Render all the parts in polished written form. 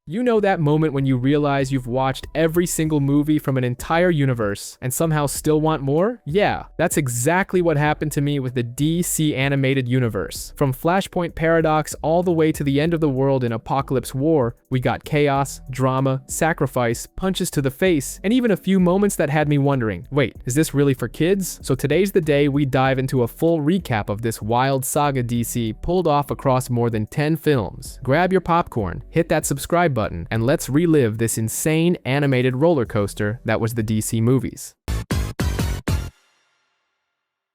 You know that moment when you realize you've watched every single movie from an entire universe and somehow still want more? Yeah, that's exactly what happened to me with the DC animated universe. From Flashpoint Paradox all the way to the end of the world in Apokolips War, we got chaos, drama, sacrifice, punches to the face, and even a few moments that had me wondering, wait, is this really for kids? So today's the day we dive into a full recap of this wild saga DC pulled off across more than 10 films. Grab your popcorn, hit that subscribe button, and let's relive this insane animated roller coaster that was the DC movies.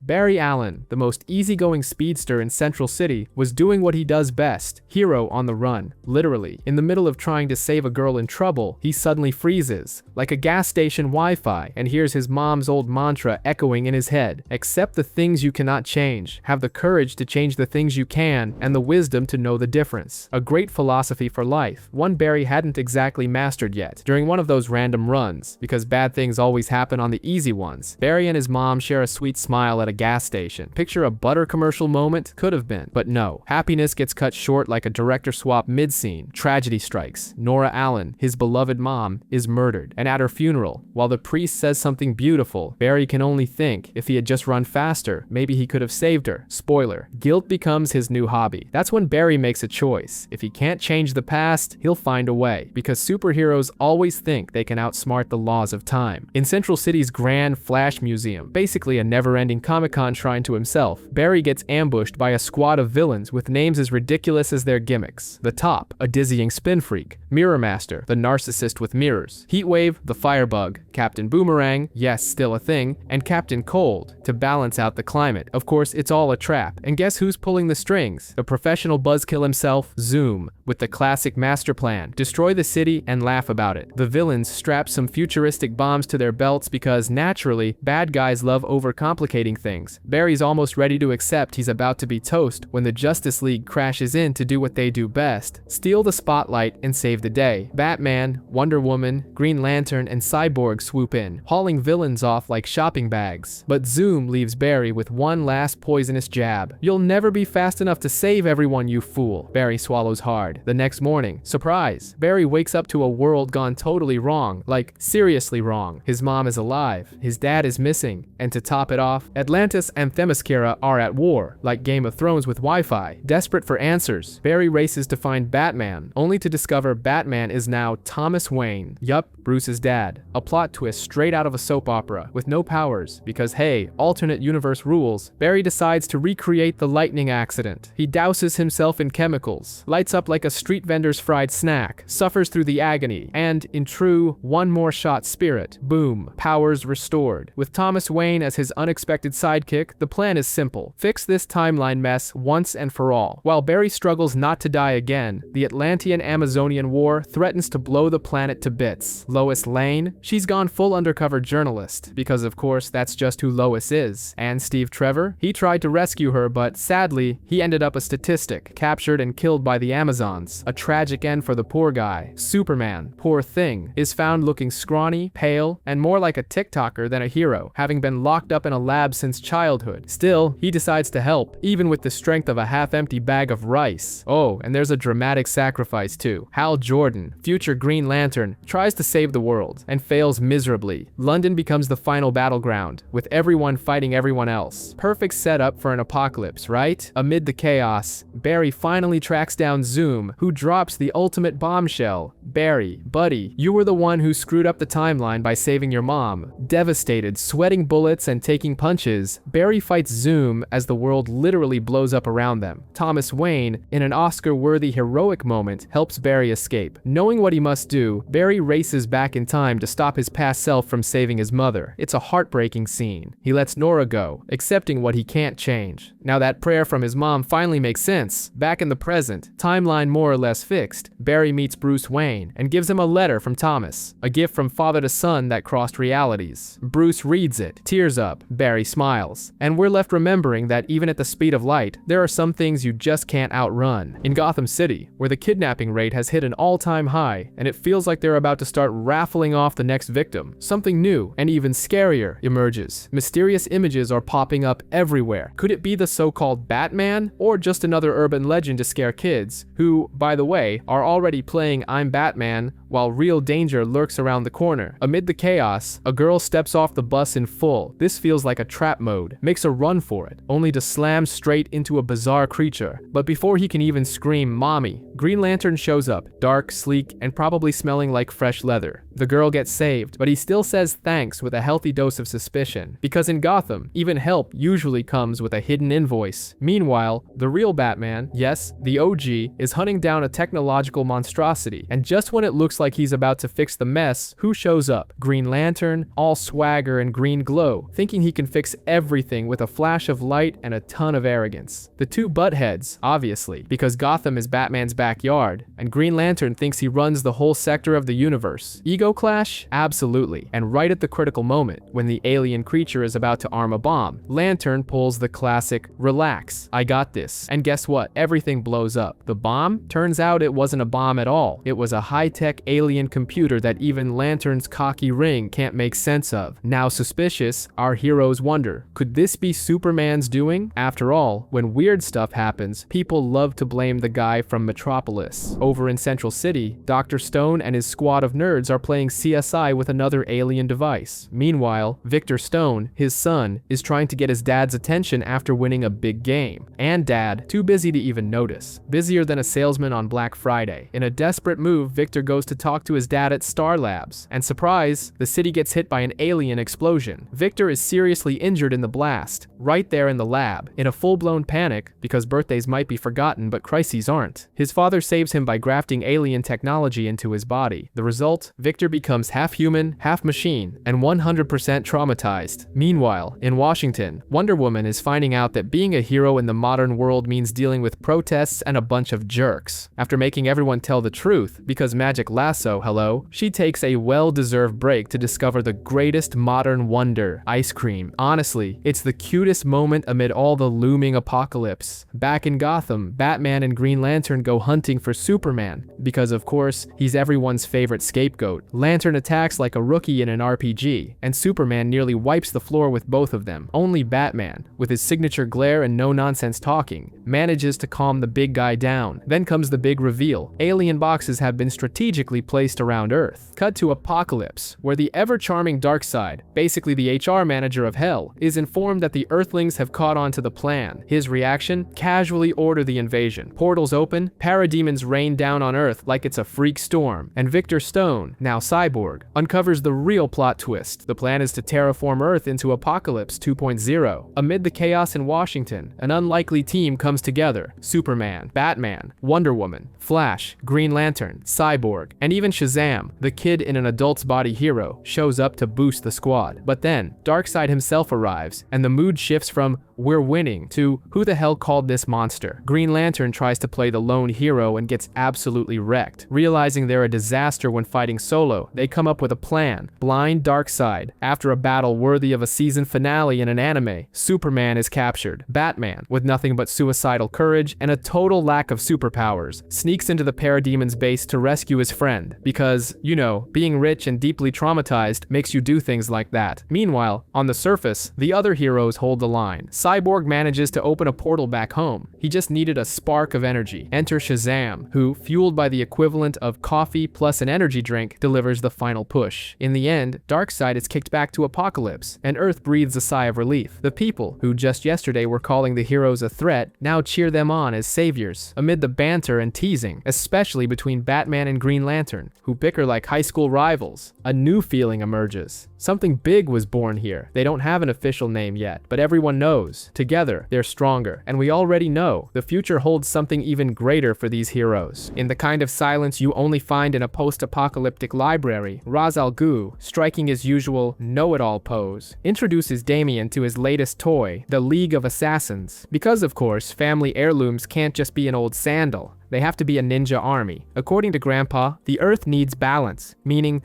Barry Allen, the most easygoing speedster in Central City, was doing what he does best, hero on the run, literally. In the middle of trying to save a girl in trouble, he suddenly freezes, like a gas station Wi-Fi, and hears his mom's old mantra echoing in his head. Accept the things you cannot change, have the courage to change the things you can, and the wisdom to know the difference. A great philosophy for life, one Barry hadn't exactly mastered yet. During one of those random runs, because bad things always happen on the easy ones, Barry and his mom share a sweet smile at a gas station. Picture a butter commercial moment? Could have been. But no. Happiness gets cut short like a director swap mid-scene. Tragedy strikes. Nora Allen, his beloved mom, is murdered. And at her funeral, while the priest says something beautiful, Barry can only think, if he had just run faster, maybe he could have saved her. Spoiler. Guilt becomes his new hobby. That's when Barry makes a choice. If he can't change the past, he'll find a way. Because superheroes always think they can outsmart the laws of time. In Central City's Grand Flash Museum, basically a never-ending Comic-Con shrine to himself, Barry gets ambushed by a squad of villains with names as ridiculous as their gimmicks. The Top, a dizzying spin freak. Mirror Master, the narcissist with mirrors. Heatwave, the firebug. Captain Boomerang, yes, still a thing. And Captain Cold, to balance out the climate. Of course, it's all a trap. And guess who's pulling the strings? The professional buzzkill himself, Zoom, with the classic master plan. Destroy the city and laugh about it. The villains strap some futuristic bombs to their belts because, naturally, bad guys love overcomplicating things. Barry's almost ready to accept he's about to be toast when the Justice League crashes in to do what they do best, steal the spotlight and save the day. Batman, Wonder Woman, Green Lantern, and Cyborg swoop in, hauling villains off like shopping bags. But Zoom leaves Barry with one last poisonous jab. You'll never be fast enough to save everyone, you fool. Barry swallows hard. The next morning, surprise, Barry wakes up to a world gone totally wrong, like seriously wrong. His mom is alive, his dad is missing, and to top it off, Atlantis and Themyscira are at war, like Game of Thrones with Wi-Fi. Desperate for answers, Barry races to find Batman, only to discover Batman is now Thomas Wayne. Yup, Bruce's dad. A plot twist straight out of a soap opera, with no powers, because hey, alternate universe rules. Barry decides to recreate the lightning accident. He douses himself in chemicals, lights up like a street vendor's fried snack, suffers through the agony, and, in true one more shot spirit, boom, powers restored. With Thomas Wayne as his unexpected sidekick, the plan is simple. Fix this timeline mess once and for all. While Barry struggles not to die again, the Atlantean-Amazonian War threatens to blow the planet to bits. Lois Lane? She's gone full undercover journalist, because of course that's just who Lois is. And Steve Trevor? He tried to rescue her, but sadly, he ended up a statistic, captured and killed by the Amazons. A tragic end for the poor guy. Superman, poor thing, is found looking scrawny, pale, and more like a TikToker than a hero, having been locked up in a lab since childhood. Still, he decides to help, even with the strength of a half-empty bag of rice. Oh, and there's a dramatic sacrifice too. Hal Jordan, future Green Lantern, tries to save the world, and fails miserably. London becomes the final battleground, with everyone fighting everyone else. Perfect setup for an apocalypse, right? Amid the chaos, Barry finally tracks down Zoom, who drops the ultimate bombshell. Barry, buddy, you were the one who screwed up the timeline by saving your mom. Devastated, sweating bullets and taking punches, Barry fights Zoom as the world literally blows up around them. Thomas Wayne, in an Oscar-worthy heroic moment, helps Barry escape. Knowing what he must do, Barry races back in time to stop his past self from saving his mother. It's a heartbreaking scene. He lets Nora go, accepting what he can't change. Now that prayer from his mom finally makes sense. Back in the present, timeline more or less fixed, Barry meets Bruce Wayne and gives him a letter from Thomas, a gift from father to son that crossed realities. Bruce reads it, tears up, Barry smiles, and we're left remembering that even at the speed of light, there are some things you just can't outrun. In Gotham City, where the kidnapping rate has hit an all-time high, and it feels like they're about to start raffling off the next victim, something new and even scarier emerges. Mysterious images are popping up everywhere. Could it be the so-called Batman, or just another urban legend to scare kids, who, by the way, are already playing I'm Batman while real danger lurks around the corner? Amid the chaos, a girl steps off the bus in full. This feels like a trap mode, makes a run for it, only to slam straight into a bizarre creature. But before he can even scream "Mommy," Green Lantern shows up, dark, sleek, and probably smelling like fresh leather. The girl gets saved, but he still says thanks with a healthy dose of suspicion, because in Gotham, even help usually comes with a hidden invoice. Meanwhile, the real Batman, yes, the OG, is hunting down a technological monstrosity, and just when it looks like he's about to fix the mess, who shows up? Green Lantern, all swagger and green glow, thinking he can fix everything with a flash of light and a ton of arrogance. The two butt heads, obviously, because Gotham is Batman's backyard, and Green Lantern thinks he runs the whole sector of the universe. Ego clash? Absolutely. And right at the critical moment, when the alien creature is about to arm a bomb, Lantern pulls the classic, "Relax, I got this." And guess what? Everything blows up. The bomb? Turns out it wasn't a bomb at all. It was a high-tech alien computer that even Lantern's cocky ring can't make sense of. Now suspicious, our heroes wonder, could this be Superman's doing? After all, when weird stuff happens, people love to blame the guy from Metropolis. Over in Central City, Dr. Stone and his squad of nerds are playing CSI with another alien device. Meanwhile, Victor Stone, his son, is trying to get his dad's attention after winning a big game. And Dad, too busy to even notice. Busier than a salesman on Black Friday. In a desperate move, Victor goes to talk to his dad at Star Labs. And surprise, the city gets hit by an alien explosion. Victor is seriously injured in the blast, right there in the lab. In a full-blown panic, because birthdays might be forgotten but crises aren't, his father saves him by grafting alien technology into his body. The result? Victor becomes half human, half machine, and 100% traumatized. Meanwhile, in Washington, Wonder Woman is finding out that being a hero in the modern world means dealing with protests and a bunch of jerks. After making everyone tell the truth, because magic lasso, hello, she takes a well-deserved break to discover the greatest modern wonder, ice cream. Honestly, it's the cutest moment amid all the looming apocalypse. Back in Gotham, Batman and Green Lantern go hunting for Superman, because of course, he's everyone's favorite scapegoat. Lantern attacks like a rookie in an RPG, and Superman nearly wipes the floor with both of them. Only Batman, with his signature glare and no-nonsense talking, manages to calm the big guy down. Then comes the big reveal. Alien boxes have been strategically placed around Earth. Cut to Apokolips, where the ever-charming Darkseid, basically the HR manager of Hell, is informed that the Earthlings have caught on to the plan. His reaction? Casually order the invasion. Portals open, parademons rain down on Earth like it's a freak storm, and Victor Stone, now Cyborg, uncovers the real plot twist. The plan is to terraform Earth into Apokolips 2.0. Amid the chaos in Washington, an unlikely team comes together. Superman, Batman, Wonder Woman, Flash, Green Lantern, Cyborg, and even Shazam, the kid in an adult's body hero, shows up to boost the squad. But then, Darkseid himself arrives, and the mood shifts from "we're winning" to "who the hell called this monster?" Green Lantern tries to play the lone hero and gets absolutely wrecked. Realizing they're a disaster when fighting solo, they come up with a plan. Blind Darkseid. After a battle worthy of a season finale in an anime, Superman is captured. Batman, with nothing but suicidal courage and a total lack of superpowers, sneaks into the Parademon's base to rescue his friend, because, you know, being rich and deeply traumatized makes you do things like that. Meanwhile, on the surface, the other heroes hold the line. Cyborg manages to open a portal back home. He just needed a spark of energy. Enter Shazam, who, fueled by the equivalent of coffee plus an energy drink, delivers the final push. In the end, Darkseid is kicked back to Apokolips, and Earth breathes a sigh of relief. The people, who just yesterday were calling the heroes a threat, now cheer them on as saviors, amid the banter and teasing, especially between Batman and Green Lantern, who bicker like high school rivals. A new feeling emerges. Something big was born here. They don't have an official name yet, but everyone knows. Together, they're stronger, and we already know the future holds something even greater for these heroes. In the kind of silence you only find in a post-apocalyptic library, Ra's al Ghul, striking his usual know-it-all pose, introduces Damian to his latest toy, the League of Assassins. Because, of course, family heirlooms can't just be an old sandal. They have to be a ninja army. According to Grandpa, the Earth needs balance, meaning,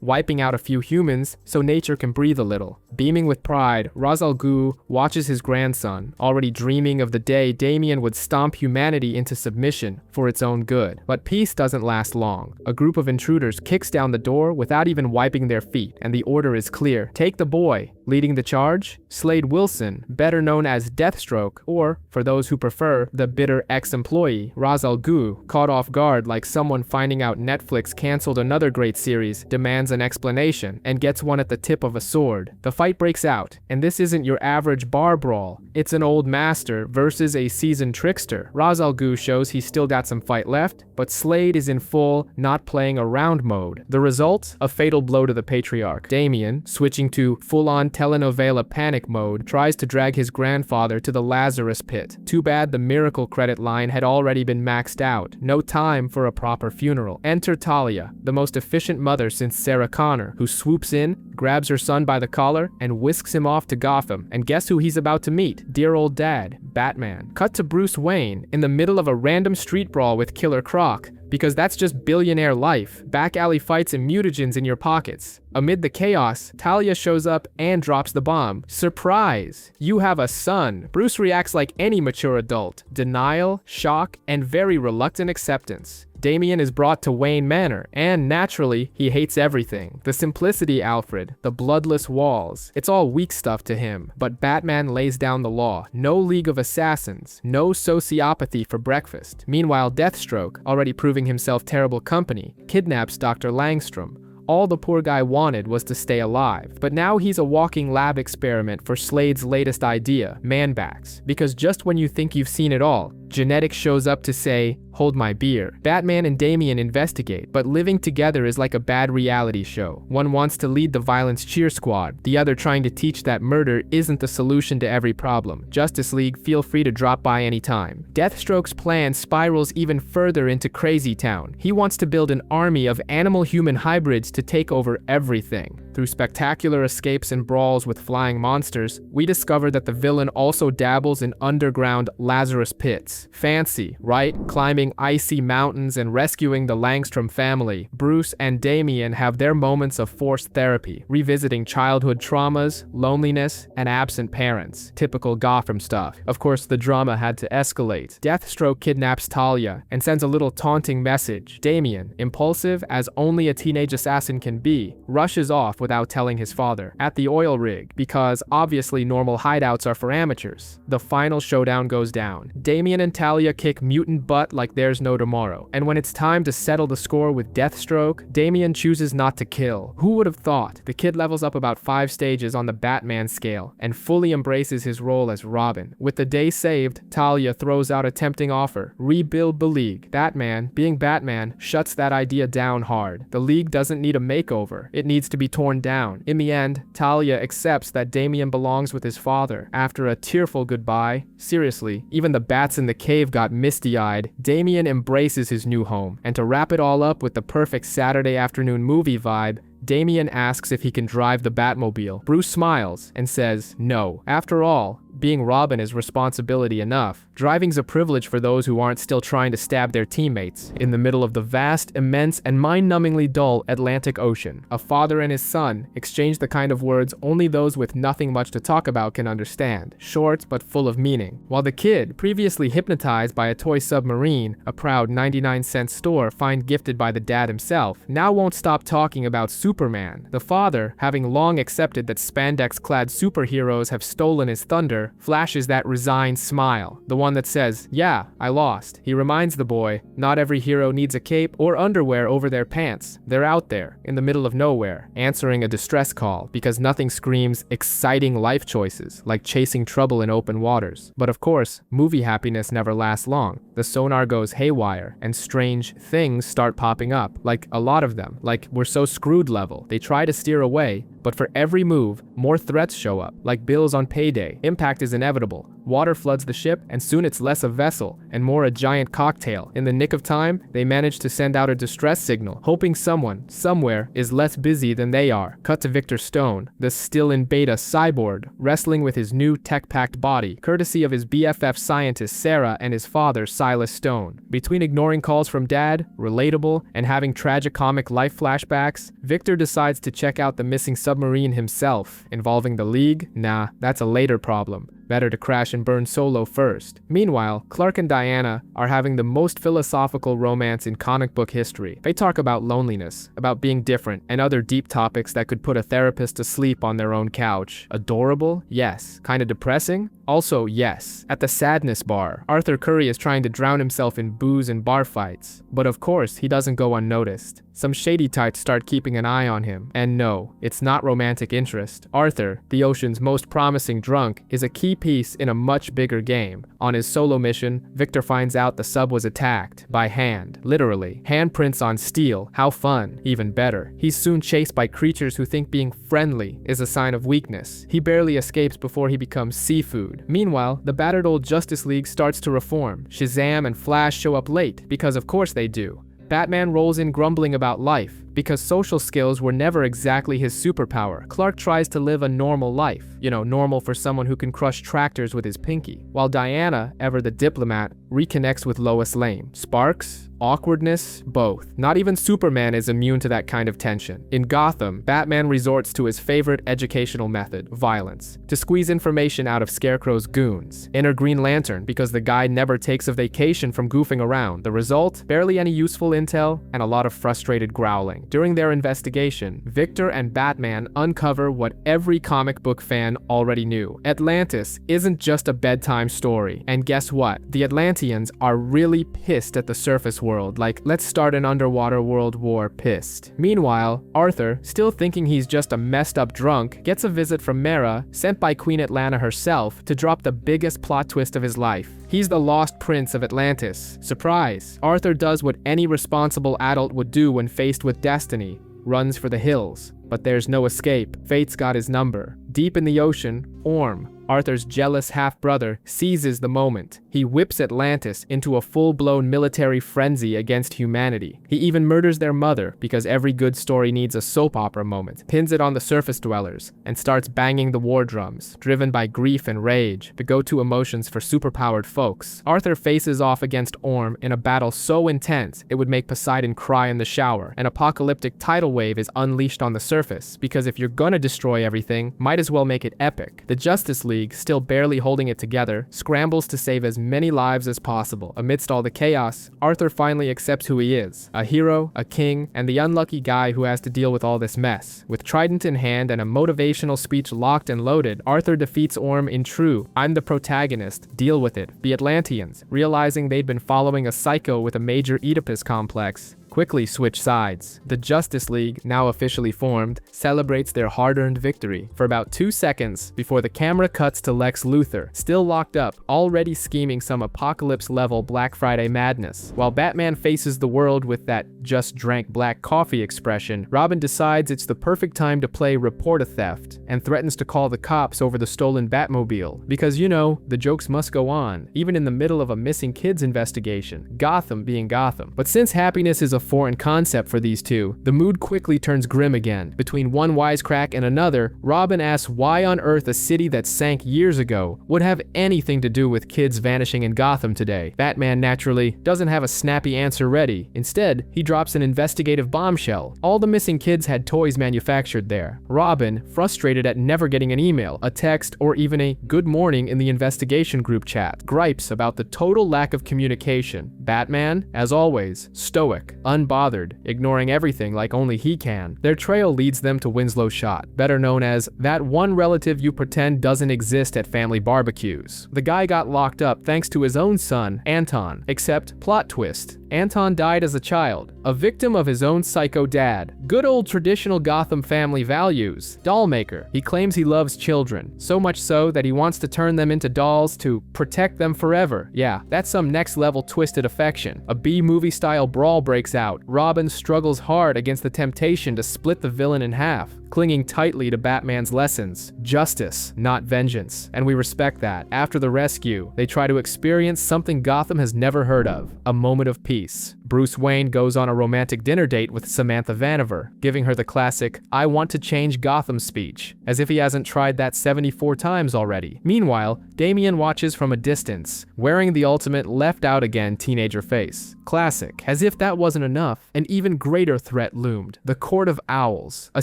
wiping out a few humans so nature can breathe a little. Beaming with pride, Ra's al Ghul watches his grandson, already dreaming of the day Damien would stomp humanity into submission for its own good. But peace doesn't last long. A group of intruders kicks down the door without even wiping their feet, and the order is clear. Take the boy. Leading the charge, Slade Wilson, better known as Deathstroke, or, for those who prefer, the bitter ex-employee, Ra's al Ghul, caught off guard like someone finding out Netflix canceled another great series, demands an explanation, and gets one at the tip of a sword. The fight breaks out, and this isn't your average bar brawl. It's an old master versus a seasoned trickster. Ra's al Ghul shows he's still got some fight left, but Slade is in full, not playing around mode. The result? A fatal blow to the patriarch. Damien, switching to full-on telenovela panic mode, tries to drag his grandfather to the Lazarus pit. Too bad the miracle credit line had already been maxed out. No time for a proper funeral. Enter Talia, the most efficient mother since Sarah Connor, who swoops in, grabs her son by the collar, and whisks him off to Gotham. And guess who he's about to meet? Dear old dad, Batman. Cut to Bruce Wayne, in the middle of a random street brawl with Killer Croc, because that's just billionaire life. Back alley fights and mutagens in your pockets. Amid the chaos, Talia shows up and drops the bomb. Surprise! You have a son. Bruce reacts like any mature adult. Denial, shock, and very reluctant acceptance. Damien is brought to Wayne Manor, and naturally, he hates everything. The simplicity, Alfred, the bloodless walls. It's all weak stuff to him, but Batman lays down the law. No League of Assassins, no sociopathy for breakfast. Meanwhile, Deathstroke, already proving himself terrible company, kidnaps Dr. Langstrom. All the poor guy wanted was to stay alive. But now he's a walking lab experiment for Slade's latest idea, man-backs. Because just when you think you've seen it all, genetics shows up to say, hold my beer. Batman and Damien investigate, but living together is like a bad reality show. One wants to lead the violence cheer squad, the other trying to teach that murder isn't the solution to every problem. Justice League, feel free to drop by anytime. Deathstroke's plan spirals even further into Crazy Town. He wants to build an army of animal-human hybrids to take over everything. Through spectacular escapes and brawls with flying monsters, we discover that the villain also dabbles in underground Lazarus pits. Fancy, right? Climbing icy mountains and rescuing the Langstrom family. Bruce and Damien have their moments of forced therapy, revisiting childhood traumas, loneliness, and absent parents. Typical Gotham stuff. Of course, the drama had to escalate. Deathstroke kidnaps Talia and sends a little taunting message. Damien, impulsive as only a teenage assassin can be, rushes off without telling his father. At the oil rig, because obviously normal hideouts are for amateurs. The final showdown goes down. Damien and Talia kick mutant butt like there's no tomorrow. And when it's time to settle the score with Deathstroke, Damien chooses not to kill. Who would have thought? The kid levels up about 5 stages on the Batman scale and fully embraces his role as Robin. With the day saved, Talia throws out a tempting offer. Rebuild the League. Batman, being Batman, shuts that idea down hard. The League doesn't need a makeover. It needs to be torn down. In the end, Talia accepts that Damien belongs with his father. After a tearful goodbye, seriously, even the bats in the cave got misty-eyed, Damien embraces his new home. And to wrap it all up with the perfect Saturday afternoon movie vibe, Damien asks if he can drive the Batmobile. Bruce smiles and says no. After all, being Robin is responsibility enough. Driving's a privilege for those who aren't still trying to stab their teammates. In the middle of the vast, immense, and mind-numbingly dull Atlantic Ocean, a father and his son exchange the kind of words only those with nothing much to talk about can understand. Short, but full of meaning. While the kid, previously hypnotized by a toy submarine, a proud 99-cent store find gifted by the dad himself, now won't stop talking about Superman. The father, having long accepted that spandex-clad superheroes have stolen his thunder, flashes that resigned smile, the one that says, yeah, I lost. He reminds the boy, not every hero needs a cape or underwear over their pants. They're out there, in the middle of nowhere, answering a distress call, because nothing screams exciting life choices like chasing trouble in open waters. But of course, movie happiness never lasts long. The sonar goes haywire, and strange things start popping up, like a lot of them, like we're so screwed level. They try to steer away, but for every move, more threats show up, like bills on payday, impact impact is inevitable. Water floods the ship, and soon it's less a vessel and more a giant cocktail. In the nick of time, they manage to send out a distress signal, hoping someone, somewhere, is less busy than they are. Cut to Victor Stone, the still in beta cyborg, wrestling with his new tech-packed body, courtesy of his BFF scientist Sarah and his father Silas Stone. Between ignoring calls from Dad, relatable, and having tragicomic life flashbacks, Victor decides to check out the missing submarine himself. Involving the League? Nah, that's a later problem. Better to crash and burn solo first. Meanwhile, Clark and Diana are having the most philosophical romance in comic book history. They talk about loneliness, about being different, and other deep topics that could put a therapist to sleep on their own couch. Adorable? Yes. Kinda depressing? Also, yes. At the sadness bar, Arthur Curry is trying to drown himself in booze and bar fights. But of course, he doesn't go unnoticed. Some shady types start keeping an eye on him. And no, it's not romantic interest. Arthur, the ocean's most promising drunk, is a key piece in a much bigger game. On his solo mission, Victor finds out the sub was attacked by hand, literally. Handprints on steel. How fun. Even better. He's soon chased by creatures who think being friendly is a sign of weakness. He barely escapes before he becomes seafood. Meanwhile, the battered old Justice League starts to reform. Shazam and Flash show up late, because of course they do. Batman rolls in grumbling about life, because social skills were never exactly his superpower. Clark tries to live a normal life. You know, normal for someone who can crush tractors with his pinky. While Diana, ever the diplomat, reconnects with Lois Lane. Sparks? Awkwardness? Both. Not even Superman is immune to that kind of tension. In Gotham, Batman resorts to his favorite educational method, violence, to squeeze information out of Scarecrow's goons. Enter Green Lantern, because the guy never takes a vacation from goofing around. The result? Barely any useful intel, and a lot of frustrated growling. During their investigation, Victor and Batman uncover what every comic book fan already knew. Atlantis isn't just a bedtime story. And guess what? The Atlanteans are really pissed at the surface world, like, let's start an underwater world war pissed. Meanwhile, Arthur, still thinking he's just a messed up drunk, gets a visit from Mera, sent by Queen Atlanta herself, to drop the biggest plot twist of his life. He's the lost prince of Atlantis. Surprise! Arthur does what any responsible adult would do when faced with destiny. Runs for the hills. But there's no escape. Fate's got his number. Deep in the ocean, Orm, Arthur's jealous half-brother, seizes the moment. He whips Atlantis into a full-blown military frenzy against humanity. He even murders their mother, because every good story needs a soap opera moment, pins it on the surface dwellers, and starts banging the war drums, driven by grief and rage, the go-to emotions for superpowered folks. Arthur faces off against Orm in a battle so intense it would make Poseidon cry in the shower. An apocalyptic tidal wave is unleashed on the surface, because if you're gonna destroy everything, might as well make it epic. The Justice League, still barely holding it together, scrambles to save as many lives as possible. Amidst all the chaos, Arthur finally accepts who he is. A hero, a king, and the unlucky guy who has to deal with all this mess. With trident in hand and a motivational speech locked and loaded, Arthur defeats Orm in true "I'm the protagonist, deal with it." The Atlanteans, realizing they'd been following a psycho with a major Oedipus complex, quickly switch sides. The Justice League, now officially formed, celebrates their hard-earned victory for about 2 seconds before the camera cuts to Lex Luthor, still locked up, already scheming some apocalypse-level Black Friday madness. While Batman faces the world with that "just drank black coffee" expression, Robin decides it's the perfect time to play report a theft and threatens to call the cops over the stolen Batmobile. Because, you know, the jokes must go on, even in the middle of a missing kids investigation, Gotham being Gotham. But since happiness is a foreign concept for these two, the mood quickly turns grim again. Between one wisecrack and another, Robin asks why on earth a city that sank years ago would have anything to do with kids vanishing in Gotham today. Batman, naturally, doesn't have a snappy answer ready. Instead, he drops an investigative bombshell. All the missing kids had toys manufactured there. Robin, frustrated at never getting an email, a text, or even a "good morning" in the investigation group chat, gripes about the total lack of communication. Batman, as always, stoic, unbothered, ignoring everything like only he can. Their trail leads them to Winslow's shot, better known as that one relative you pretend doesn't exist at family barbecues. The guy got locked up thanks to his own son, Anton, except, plot twist, Anton died as a child, a victim of his own psycho dad. Good old traditional Gotham family values. Doll maker. He claims he loves children, so much so that he wants to turn them into dolls to protect them forever. Yeah, that's some next level twisted affection. A B-movie style brawl breaks out, Robin struggles hard against the temptation to split the villain in half, clinging tightly to Batman's lessons: justice, not vengeance. And we respect that. After the rescue, they try to experience something Gotham has never heard of: a moment of peace. Bruce Wayne goes on a romantic dinner date with Samantha Vanover, giving her the classic "I want to change Gotham" speech, as if he hasn't tried that 74 times already. Meanwhile, Damian watches from a distance, wearing the ultimate left out again teenager face. Classic. As if that wasn't enough, an even greater threat loomed: the Court of Owls, a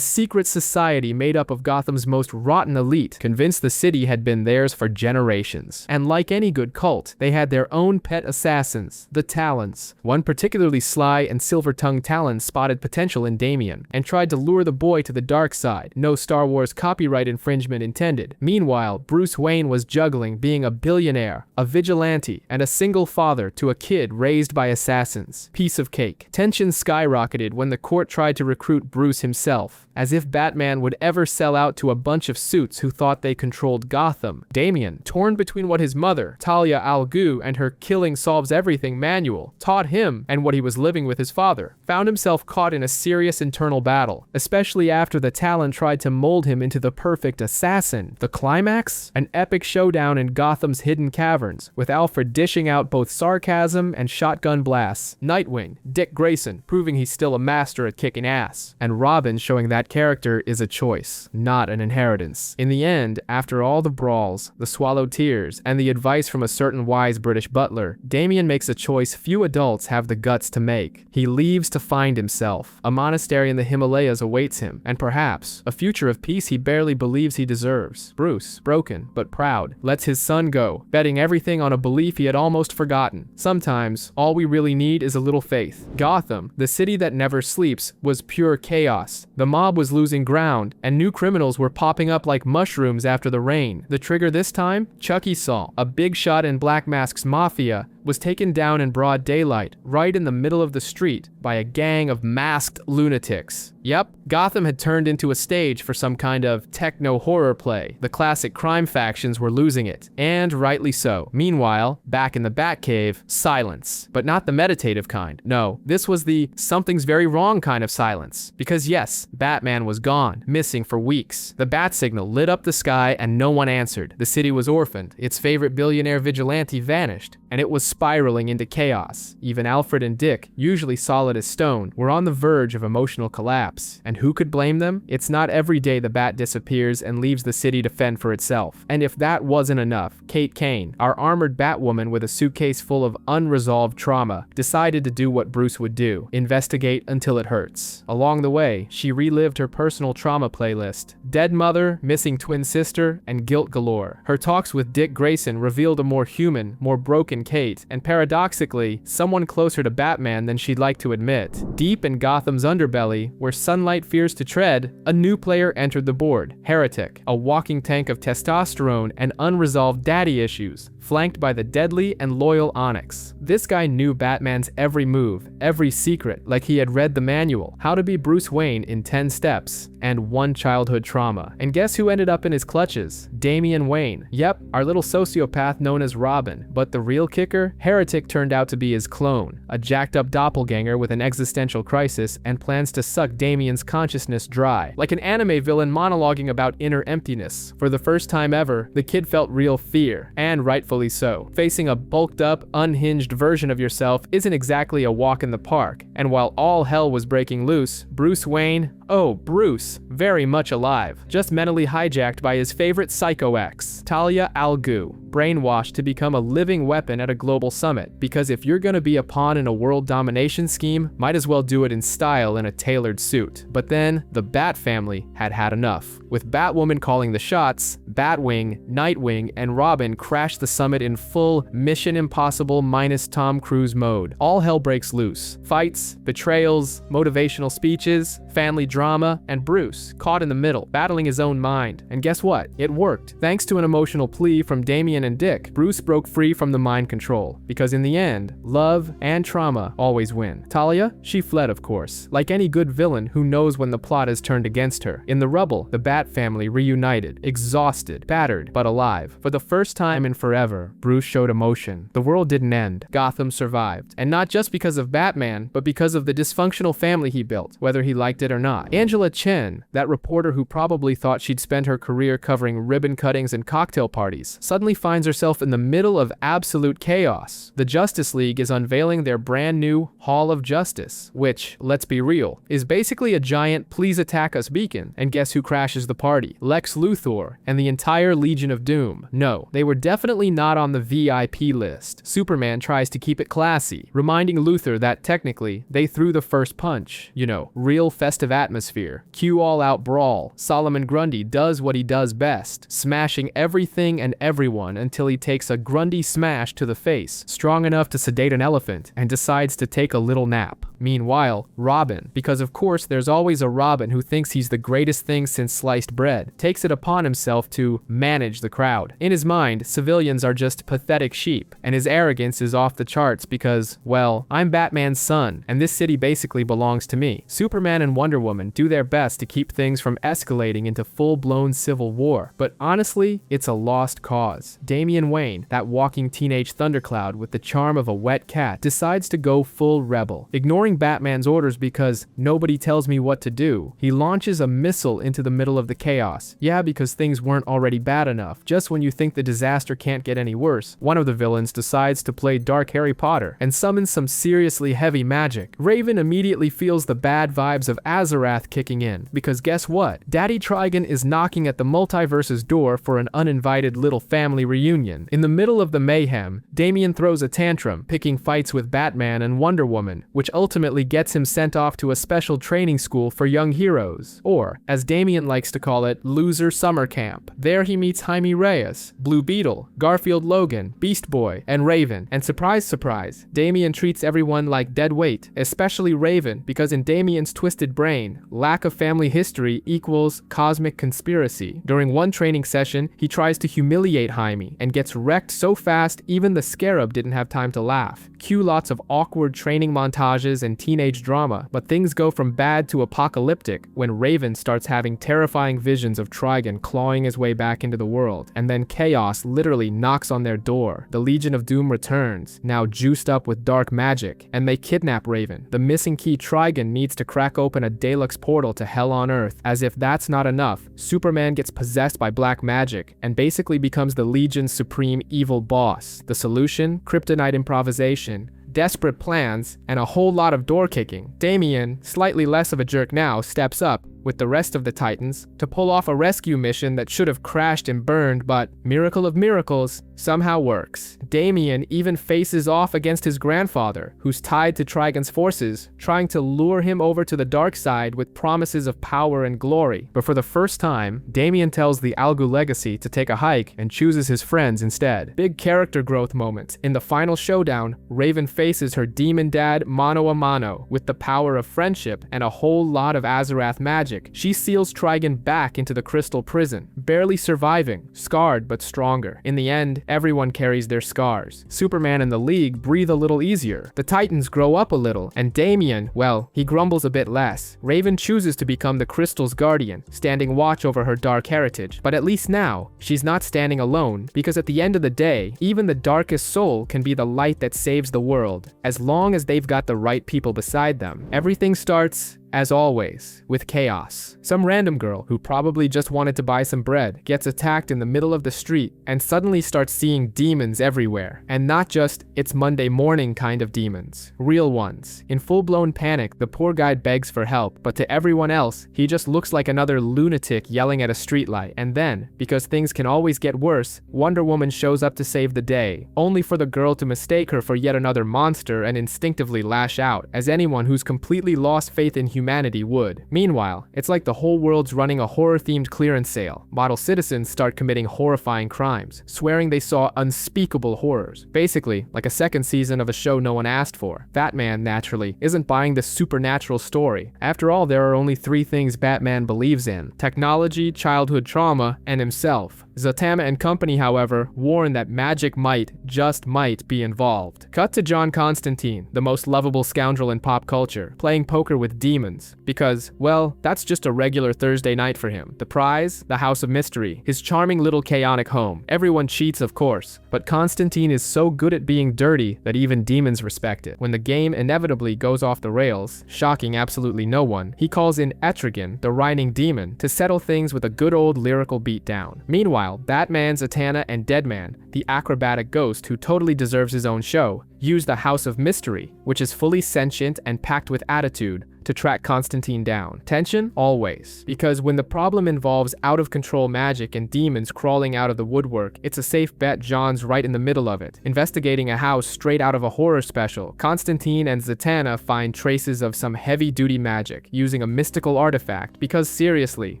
secret society made up of Gotham's most rotten elite, convinced the city had been theirs for generations. And like any good cult, they had their own pet assassins, the Talons. One particularly sly and silver-tongued Talon spotted potential in Damian and tried to lure the boy to the dark side. No Star Wars copyright infringement intended. Meanwhile, Bruce Wayne was juggling being a billionaire, a vigilante, and a single father to a kid raised by assassins. Piece of cake. Tension skyrocketed when the court tried to recruit Bruce himself, as if Batman would ever sell out to a bunch of suits who thought they controlled Gotham. Damian, torn between what his mother, Talia al Ghul, and her killing solves everything manual taught him and what he was living with his father, found himself caught in a serious internal battle, especially after the Talon tried to mold him into the perfect assassin. The climax? An epic showdown in Gotham's hidden caverns, with Alfred dishing out both sarcasm and shotgun blasts, Nightwing, Dick Grayson, proving he's still a master at kicking ass, and Robin showing that character is a choice, not an inheritance. In the end, after all the brawls, the swallowed tears, and the advice from a certain wise British butler, Damian makes a choice few adults have the guts to make. He leaves to find himself. A monastery in the Himalayas awaits him, and perhaps a future of peace he barely believes he deserves. Bruce, broken but proud, lets his son go, betting everything on a belief he had almost forgotten. Sometimes, all we really need is a little faith. Gotham, the city that never sleeps, was pure chaos. The mob was losing ground, and new criminals were popping up like mushrooms after the rain. The trigger this time? Chucky Saul, a big shot in Black Mask's mafia, was taken down in broad daylight, right in the middle of the street, by a gang of masked lunatics. Yep, Gotham had turned into a stage for some kind of techno-horror play. The classic crime factions were losing it, and rightly so. Meanwhile, back in the Batcave, silence. But not the meditative kind. No, this was the something's very wrong kind of silence. Because yes, Batman was gone, missing for weeks. The bat signal lit up the sky and no one answered. The city was orphaned, its favorite billionaire vigilante vanished, and it was spiraling into chaos. Even Alfred and Dick, usually solid as stone, were on the verge of emotional collapse. And who could blame them? It's not every day the Bat disappears and leaves the city to fend for itself. And if that wasn't enough, Kate Kane, our armored Batwoman with a suitcase full of unresolved trauma, decided to do what Bruce would do: investigate until it hurts. Along the way, she relived her personal trauma playlist: dead mother, missing twin sister, and guilt galore. Her talks with Dick Grayson revealed a more human, more broken Kate, and paradoxically, someone closer to Batman than she'd like to admit. Deep in Gotham's underbelly, where sunlight fears to tread, a new player entered the board: Heretic, a walking tank of testosterone and unresolved daddy issues, flanked by the deadly and loyal Onyx. This guy knew Batman's every move, every secret, like he had read the manual: How to Be Bruce Wayne in 10 Steps, and one childhood trauma. And guess who ended up in his clutches? Damian Wayne. Yep, our little sociopath known as Robin. But the real kicker? Heretic turned out to be his clone, a jacked up doppelganger with an existential crisis and plans to suck Damian's consciousness dry. Like an anime villain monologuing about inner emptiness. For the first time ever, the kid felt real fear, and rightfully so. Facing a bulked up, unhinged version of yourself isn't exactly a walk in the park, and while all hell was breaking loose, Bruce Wayne, oh, Bruce, very much alive, just mentally hijacked by his favorite psycho ex, Talia al Ghul, brainwashed to become a living weapon at a global summit, because if you're gonna be a pawn in a world domination scheme, might as well do it in style in a tailored suit. But then, the Bat family had had enough. With Batwoman calling the shots, Batwing, Nightwing, and Robin crashed the summit in full Mission Impossible minus Tom Cruise mode. All hell breaks loose. Fights, betrayals, motivational speeches, family drama, and Bruce, caught in the middle, battling his own mind. And guess what? It worked. Thanks to an emotional plea from Damien and Dick, Bruce broke free from the mind control. Because in the end, love and trauma always win. Talia? She fled, of course, like any good villain who knows when the plot is turned against her. In the rubble, the Bat family reunited, exhausted, battered, but alive. For the first time in forever, Bruce showed emotion. The world didn't end. Gotham survived. And not just because of Batman, but because of the dysfunctional family he built, whether he liked it or not. Angela Chen, that reporter who probably thought she'd spend her career covering ribbon cuttings and cocktail parties, suddenly finds herself in the middle of absolute chaos. The Justice League is unveiling their brand new Hall of Justice, which, let's be real, is basically a giant please attack us beacon. And guess who crashes the party? Lex Luthor and the entire Legion of Doom. No, they were definitely not on the VIP list. Superman tries to keep it classy, reminding Luthor that technically they threw the first punch. You know, real festive atmosphere. Cue all-out brawl. Solomon Grundy does what he does best, smashing everything and everyone until he takes a Grundy smash to the face, strong enough to sedate an elephant, and decides to take a little nap. Meanwhile, Robin, because of course there's always a Robin who thinks he's the greatest thing since sliced bread, takes it upon himself to manage the crowd. In his mind, civilians are just pathetic sheep, and his arrogance is off the charts because, well, I'm Batman's son, and this city basically belongs to me. Superman and Wonder Woman do their best to keep things from escalating into full-blown civil war, but honestly, it's a lost cause. Damian Wayne, that walking teenage thundercloud with the charm of a wet cat, decides to go full rebel. Ignoring Batman's orders because nobody tells me what to do, he launches a missile into the middle of the chaos. Yeah, because things weren't already bad enough. Just when you think the disaster can't get any worse, one of the villains decides to play Dark Harry Potter and summons some seriously heavy magic. Raven immediately feels the bad vibes of Azarath kicking in, because guess what? Daddy Trigon is knocking at the multiverse's door for an uninvited little family reunion. In the middle of the mayhem, Damian throws a tantrum, picking fights with Batman and Wonder Woman, which ultimately gets him sent off to a special training school for young heroes, or, as Damian likes to call it, loser summer camp. There he meets Jaime Reyes, Blue Beetle, Garfield Logan, Beast Boy, and Raven. And surprise, surprise, Damian treats everyone like dead weight, especially Raven, because in Damian's twisted brain, lack of family history equals cosmic conspiracy. During one training session, he tries to humiliate Jaime and gets wrecked so fast even the Scarab didn't have time to laugh. Cue lots of awkward training montages and teenage drama, but things go from bad to apocalyptic when Raven starts having terrifying visions of Trigon clawing his way back into the world, and then chaos literally knocks on their door. The Legion of Doom returns, now juiced up with dark magic, and they kidnap Raven. The missing key Trigon needs to crack open a Deluxe portal to Hell on Earth. As if that's not enough, Superman gets possessed by black magic and basically becomes the Legion's supreme evil boss. The solution? Kryptonite improvisation, desperate plans, and a whole lot of door kicking. Damian, slightly less of a jerk now, steps up with the rest of the Titans to pull off a rescue mission that should have crashed and burned, but, miracle of miracles, somehow works. Damian even faces off against his grandfather, who's tied to Trigon's forces, trying to lure him over to the dark side with promises of power and glory. But for the first time, Damian tells the Algu legacy to take a hike and chooses his friends instead. Big character growth moment. In the final showdown, Raven faces her demon dad mano a mano with the power of friendship and a whole lot of Azarath magic. She seals Trigon back into the crystal prison, barely surviving, scarred but stronger. In the end, everyone carries their scars. Superman and the League breathe a little easier. The Titans grow up a little, and Damian, well, he grumbles a bit less. Raven chooses to become the crystal's guardian, standing watch over her dark heritage. But at least now, she's not standing alone, because at the end of the day, even the darkest soul can be the light that saves the world, as long as they've got the right people beside them. Everything starts, as always, with chaos. Some random girl who probably just wanted to buy some bread gets attacked in the middle of the street and suddenly starts seeing demons everywhere. And not just it's Monday morning kind of demons, real ones. In full-blown panic, the poor guy begs for help, but to everyone else, he just looks like another lunatic yelling at a streetlight. And then, because things can always get worse, Wonder Woman shows up to save the day, only for the girl to mistake her for yet another monster and instinctively lash out. As anyone who's completely lost faith in humanity would. Meanwhile, it's like the whole world's running a horror-themed clearance sale. Model citizens start committing horrifying crimes, swearing they saw unspeakable horrors. Basically, like a second season of a show no one asked for. Batman, naturally, isn't buying this supernatural story. After all, there are only three things Batman believes in: technology, childhood trauma, and himself. Zatanna and company, however, warn that magic might, just might, be involved. Cut to John Constantine, the most lovable scoundrel in pop culture, playing poker with demons. Because, well, that's just a regular Thursday night for him. The prize? The House of Mystery. His charming little chaotic home. Everyone cheats, of course, but Constantine is so good at being dirty that even demons respect it. When the game inevitably goes off the rails, shocking absolutely no one, he calls in Etrigan, the reigning demon, to settle things with a good old lyrical beatdown. Meanwhile, Batman, Zatanna, and Deadman, the acrobatic ghost who totally deserves his own show, use the House of Mystery, which is fully sentient and packed with attitude, to track Constantine down. Tension? Always. Because when the problem involves out-of-control magic and demons crawling out of the woodwork, it's a safe bet John's right in the middle of it. Investigating a house straight out of a horror special, Constantine and Zatanna find traces of some heavy-duty magic, using a mystical artifact, because seriously,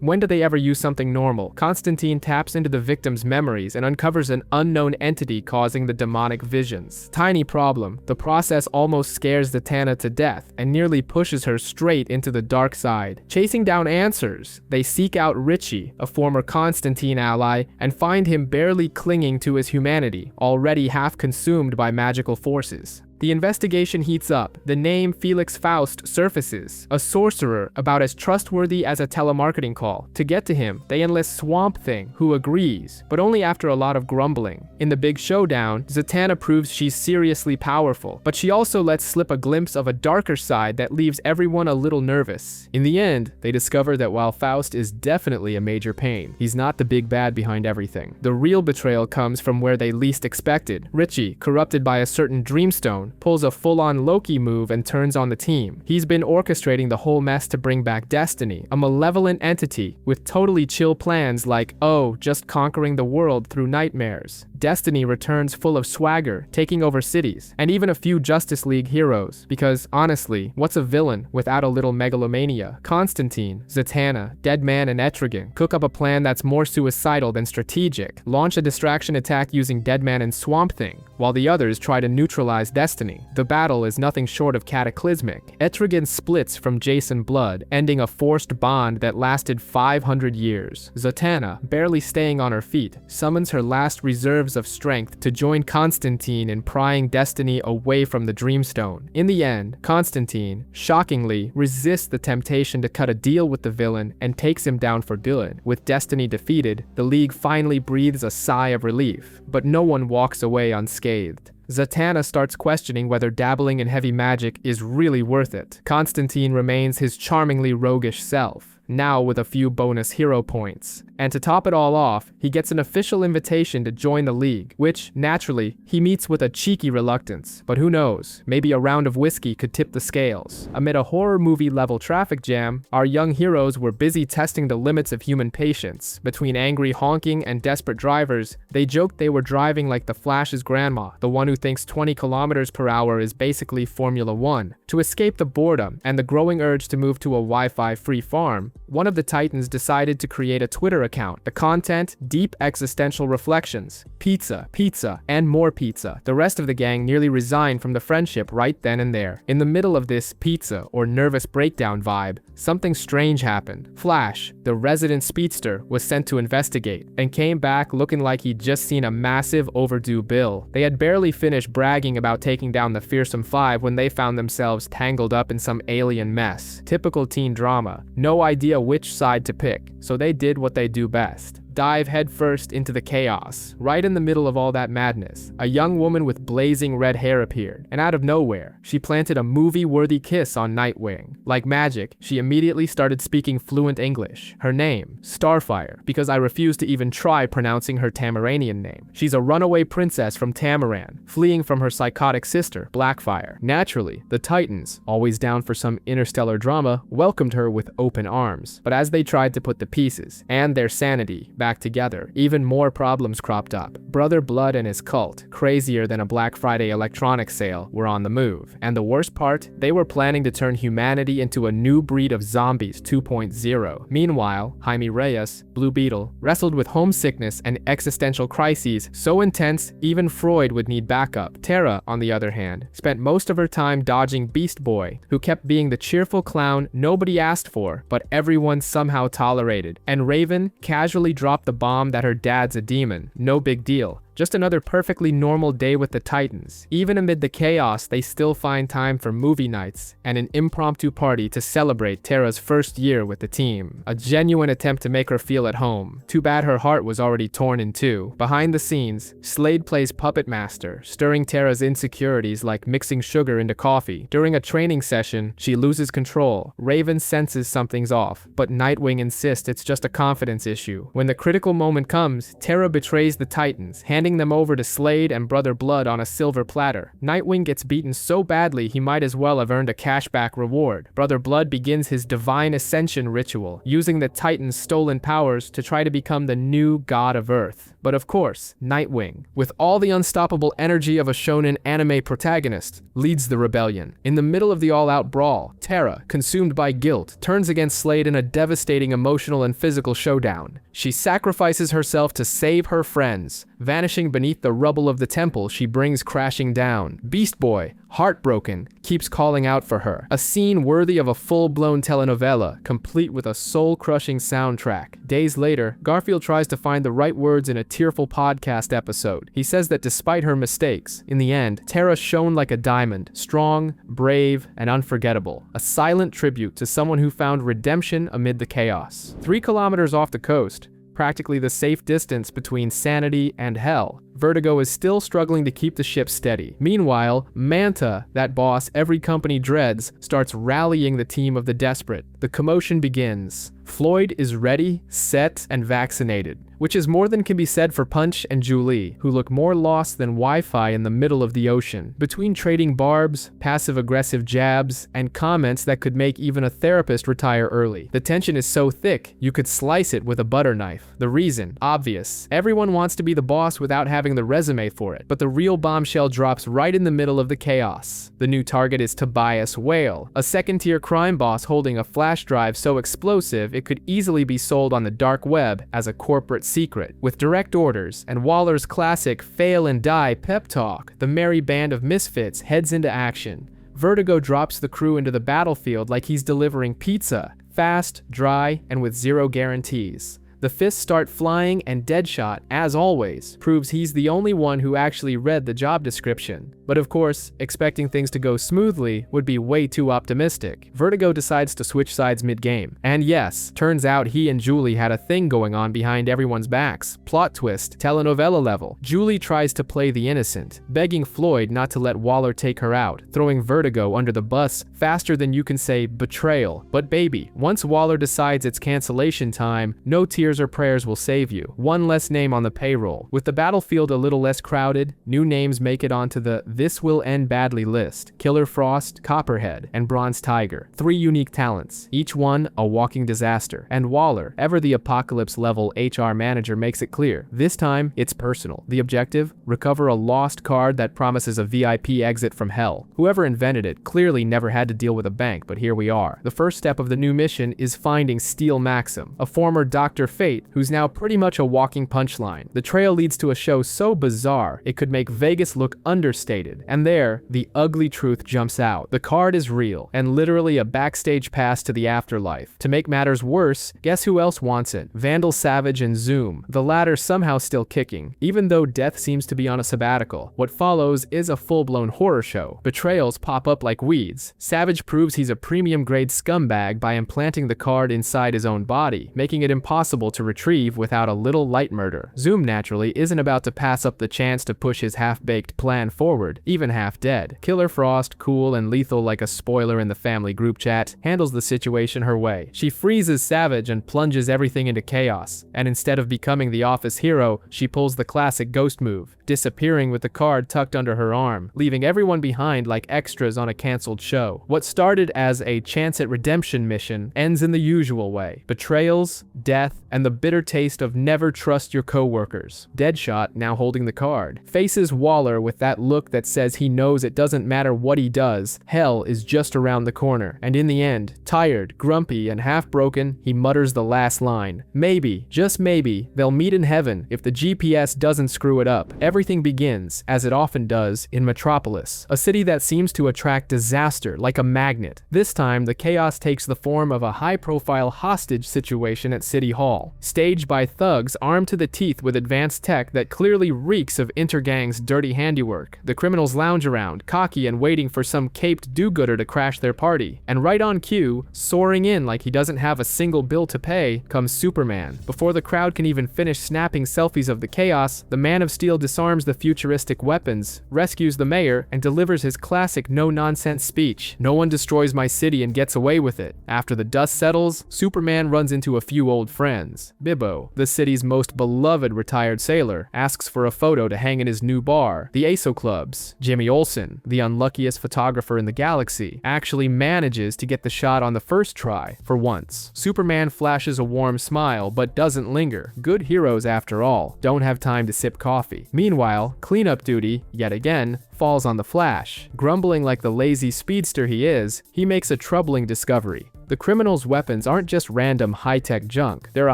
when do they ever use something normal? Constantine taps into the victim's memories and uncovers an unknown entity causing the demonic visions. Tiny problem, the process almost scares Zatanna to death, and nearly pushes her straight into the dark side. Chasing down answers, they seek out Richie, a former Constantine ally, and find him barely clinging to his humanity, already half consumed by magical forces. The investigation heats up. The name Felix Faust surfaces, a sorcerer about as trustworthy as a telemarketing call. To get to him, they enlist Swamp Thing, who agrees, but only after a lot of grumbling. In the big showdown, Zatanna proves she's seriously powerful, but she also lets slip a glimpse of a darker side that leaves everyone a little nervous. In the end, they discover that while Faust is definitely a major pain, he's not the big bad behind everything. The real betrayal comes from where they least expected. Richie, corrupted by a certain dreamstone, pulls a full-on Loki move and turns on the team. He's been orchestrating the whole mess to bring back Destiny, a malevolent entity with totally chill plans like, oh, just conquering the world through nightmares. Destiny returns full of swagger, taking over cities, and even a few Justice League heroes, because honestly, what's a villain without a little megalomania? Constantine, Zatanna, Deadman, and Etrigan cook up a plan that's more suicidal than strategic, launch a distraction attack using Deadman and Swamp Thing, while the others try to neutralize Destiny. The battle is nothing short of cataclysmic. Etrigan splits from Jason Blood, ending a forced bond that lasted 500 years. Zatanna, barely staying on her feet, summons her last reserves of strength to join Constantine in prying Destiny away from the Dreamstone. In the end, Constantine, shockingly, resists the temptation to cut a deal with the villain and takes him down for good. With Destiny defeated, the League finally breathes a sigh of relief, but no one walks away unscathed. Zatanna starts questioning whether dabbling in heavy magic is really worth it. Constantine remains his charmingly roguish self, now with a few bonus hero points. And to top it all off, he gets an official invitation to join the League, which, naturally, he meets with a cheeky reluctance. But who knows, maybe a round of whiskey could tip the scales. Amid a horror movie-level traffic jam, our young heroes were busy testing the limits of human patience. Between angry honking and desperate drivers, they joked they were driving like the Flash's grandma, the one who thinks 20 kilometers per hour is basically Formula 1. To escape the boredom and the growing urge to move to a Wi-Fi free farm, one of the Titans decided to create a Twitter account. The content, deep existential reflections, pizza, pizza, and more pizza. The rest of the gang nearly resigned from the friendship right then and there. In the middle of this pizza or nervous breakdown vibe, something strange happened. Flash, the resident speedster, was sent to investigate and came back looking like he'd just seen a massive overdue bill. They had barely finished bragging about taking down the fearsome five when they found themselves tangled up in some alien mess. Typical teen drama. No idea which side to pick, so they did what they do best. Dive headfirst into the chaos. Right in the middle of all that madness, a young woman with blazing red hair appeared, and out of nowhere, she planted a movie-worthy kiss on Nightwing. Like magic, she immediately started speaking fluent English. Her name, Starfire, because I refuse to even try pronouncing her Tamaranian name. She's a runaway princess from Tamaran, fleeing from her psychotic sister, Blackfire. Naturally, the Titans, always down for some interstellar drama, welcomed her with open arms. But as they tried to put the pieces, and their sanity, back back together, even more problems cropped up. Brother Blood and his cult, crazier than a Black Friday electronics sale, were on the move. And the worst part, they were planning to turn humanity into a new breed of zombies 2.0. Meanwhile, Jaime Reyes, Blue Beetle, wrestled with homesickness and existential crises so intense even Freud would need backup. Tara, on the other hand, spent most of her time dodging Beast Boy, who kept being the cheerful clown nobody asked for, but everyone somehow tolerated. And Raven casually dropped the bomb that her dad's a demon. No big deal. Just another perfectly normal day with the Titans. Even amid the chaos, they still find time for movie nights and an impromptu party to celebrate Tara's first year with the team. A genuine attempt to make her feel at home. Too bad her heart was already torn in two. Behind the scenes, Slade plays puppet master, stirring Tara's insecurities like mixing sugar into coffee. During a training session, she loses control. Raven senses something's off, but Nightwing insists it's just a confidence issue. When the critical moment comes, Tara betrays the Titans, handing them over to Slade and Brother Blood on a silver platter. Nightwing gets beaten so badly he might as well have earned a cashback reward. Brother Blood begins his divine ascension ritual, using the Titans' stolen powers to try to become the new god of Earth. But of course, Nightwing, with all the unstoppable energy of a shonen anime protagonist, leads the rebellion. In the middle of the all-out brawl, Tara, consumed by guilt, turns against Slade in a devastating emotional and physical showdown. She sacrifices herself to save her friends. Vanishing beneath the rubble of the temple she brings crashing down. Beast Boy, heartbroken, keeps calling out for her. A scene worthy of a full-blown telenovela, complete with a soul-crushing soundtrack. Days later, Garfield tries to find the right words in a tearful podcast episode. He says that despite her mistakes, in the end, Tara shone like a diamond, strong, brave, and unforgettable. A silent tribute to someone who found redemption amid the chaos. 3 kilometers off the coast, practically the safe distance between sanity and hell, Vertigo is still struggling to keep the ship steady. Meanwhile, Manta, that boss every company dreads, starts rallying the team of the desperate. The commotion begins. Floyd is ready, set, and vaccinated, which is more than can be said for Punch and Julie, who look more lost than Wi-Fi in the middle of the ocean. Between trading barbs, passive-aggressive jabs, and comments that could make even a therapist retire early, the tension is so thick, you could slice it with a butter knife. The reason, obvious. Everyone wants to be the boss without having the resume for it, but the real bombshell drops right in the middle of the chaos. The new target is Tobias Whale, a second-tier crime boss holding a flash drive so explosive it could easily be sold on the dark web as a corporate secret. With direct orders and Waller's classic fail and die pep talk, the merry band of misfits heads into action. Vertigo drops the crew into the battlefield like he's delivering pizza, fast, dry, and with zero guarantees. The fists start flying, and Deadshot, as always, proves he's the only one who actually read the job description. But of course, expecting things to go smoothly would be way too optimistic. Vertigo decides to switch sides mid-game. And yes, turns out he and Julie had a thing going on behind everyone's backs. Plot twist, telenovela level. Julie tries to play the innocent, begging Floyd not to let Waller take her out, throwing Vertigo under the bus faster than you can say betrayal. But baby, once Waller decides it's cancellation time, no tears or prayers will save you. One less name on the payroll. With the battlefield a little less crowded, new names make it onto the "This Will End Badly" list. Killer Frost, Copperhead, and Bronze Tiger. 3 unique talents, each one a walking disaster. And Waller, ever the Apokolips level HR manager, makes it clear. This time, it's personal. The objective? Recover a lost card that promises a VIP exit from hell. Whoever invented it clearly never had to deal with a bank, but here we are. The first step of the new mission is finding Steel Maxim, a former Dr. Fate, who's now pretty much a walking punchline. The trail leads to a show so bizarre, it could make Vegas look understated. And there, the ugly truth jumps out. The card is real, and literally a backstage pass to the afterlife. To make matters worse, guess who else wants it? Vandal Savage and Zoom, the latter somehow still kicking, even though Death seems to be on a sabbatical. What follows is a full-blown horror show. Betrayals pop up like weeds. Savage proves he's a premium-grade scumbag by implanting the card inside his own body, making it impossible to retrieve without a little light murder. Zoom naturally isn't about to pass up the chance to push his half-baked plan forward. bored, even half dead. Killer Frost, cool and lethal like a spoiler in the family group chat, handles the situation her way. She freezes Savage and plunges everything into chaos, and instead of becoming the office hero, she pulls the classic ghost move, disappearing with the card tucked under her arm, leaving everyone behind like extras on a cancelled show. What started as a chance at redemption mission ends in the usual way: betrayals, death, and the bitter taste of never trust your co-workers. Deadshot, now holding the card, faces Waller with that look that says he knows it doesn't matter what he does, hell is just around the corner. And in the end, tired, grumpy, and half-broken, he mutters the last line: maybe, just maybe, they'll meet in heaven if the GPS doesn't screw it up. Everything begins, as it often does, in Metropolis, a city that seems to attract disaster like a magnet. This time, the chaos takes the form of a high-profile hostage situation at City Hall, staged by thugs armed to the teeth with advanced tech that clearly reeks of Intergang's dirty handiwork. The criminals lounge around, cocky and waiting for some caped do-gooder to crash their party. And right on cue, soaring in like he doesn't have a single bill to pay, comes Superman. Before the crowd can even finish snapping selfies of the chaos, the Man of Steel disarms the futuristic weapons, rescues the mayor, and delivers his classic no-nonsense speech: "No one destroys my city and gets away with it." After the dust settles, Superman runs into a few old friends. Bibbo, the city's most beloved retired sailor, asks for a photo to hang in his new bar. The Aso Clubs, Jimmy Olsen, the unluckiest photographer in the galaxy, actually manages to get the shot on the first try, for once. Superman flashes a warm smile, but doesn't linger. Good heroes, after all, don't have time to sip coffee. Meanwhile, cleanup duty, yet again, falls on the Flash. Grumbling like the lazy speedster he is, he makes a troubling discovery. The criminals' weapons aren't just random high-tech junk. They're a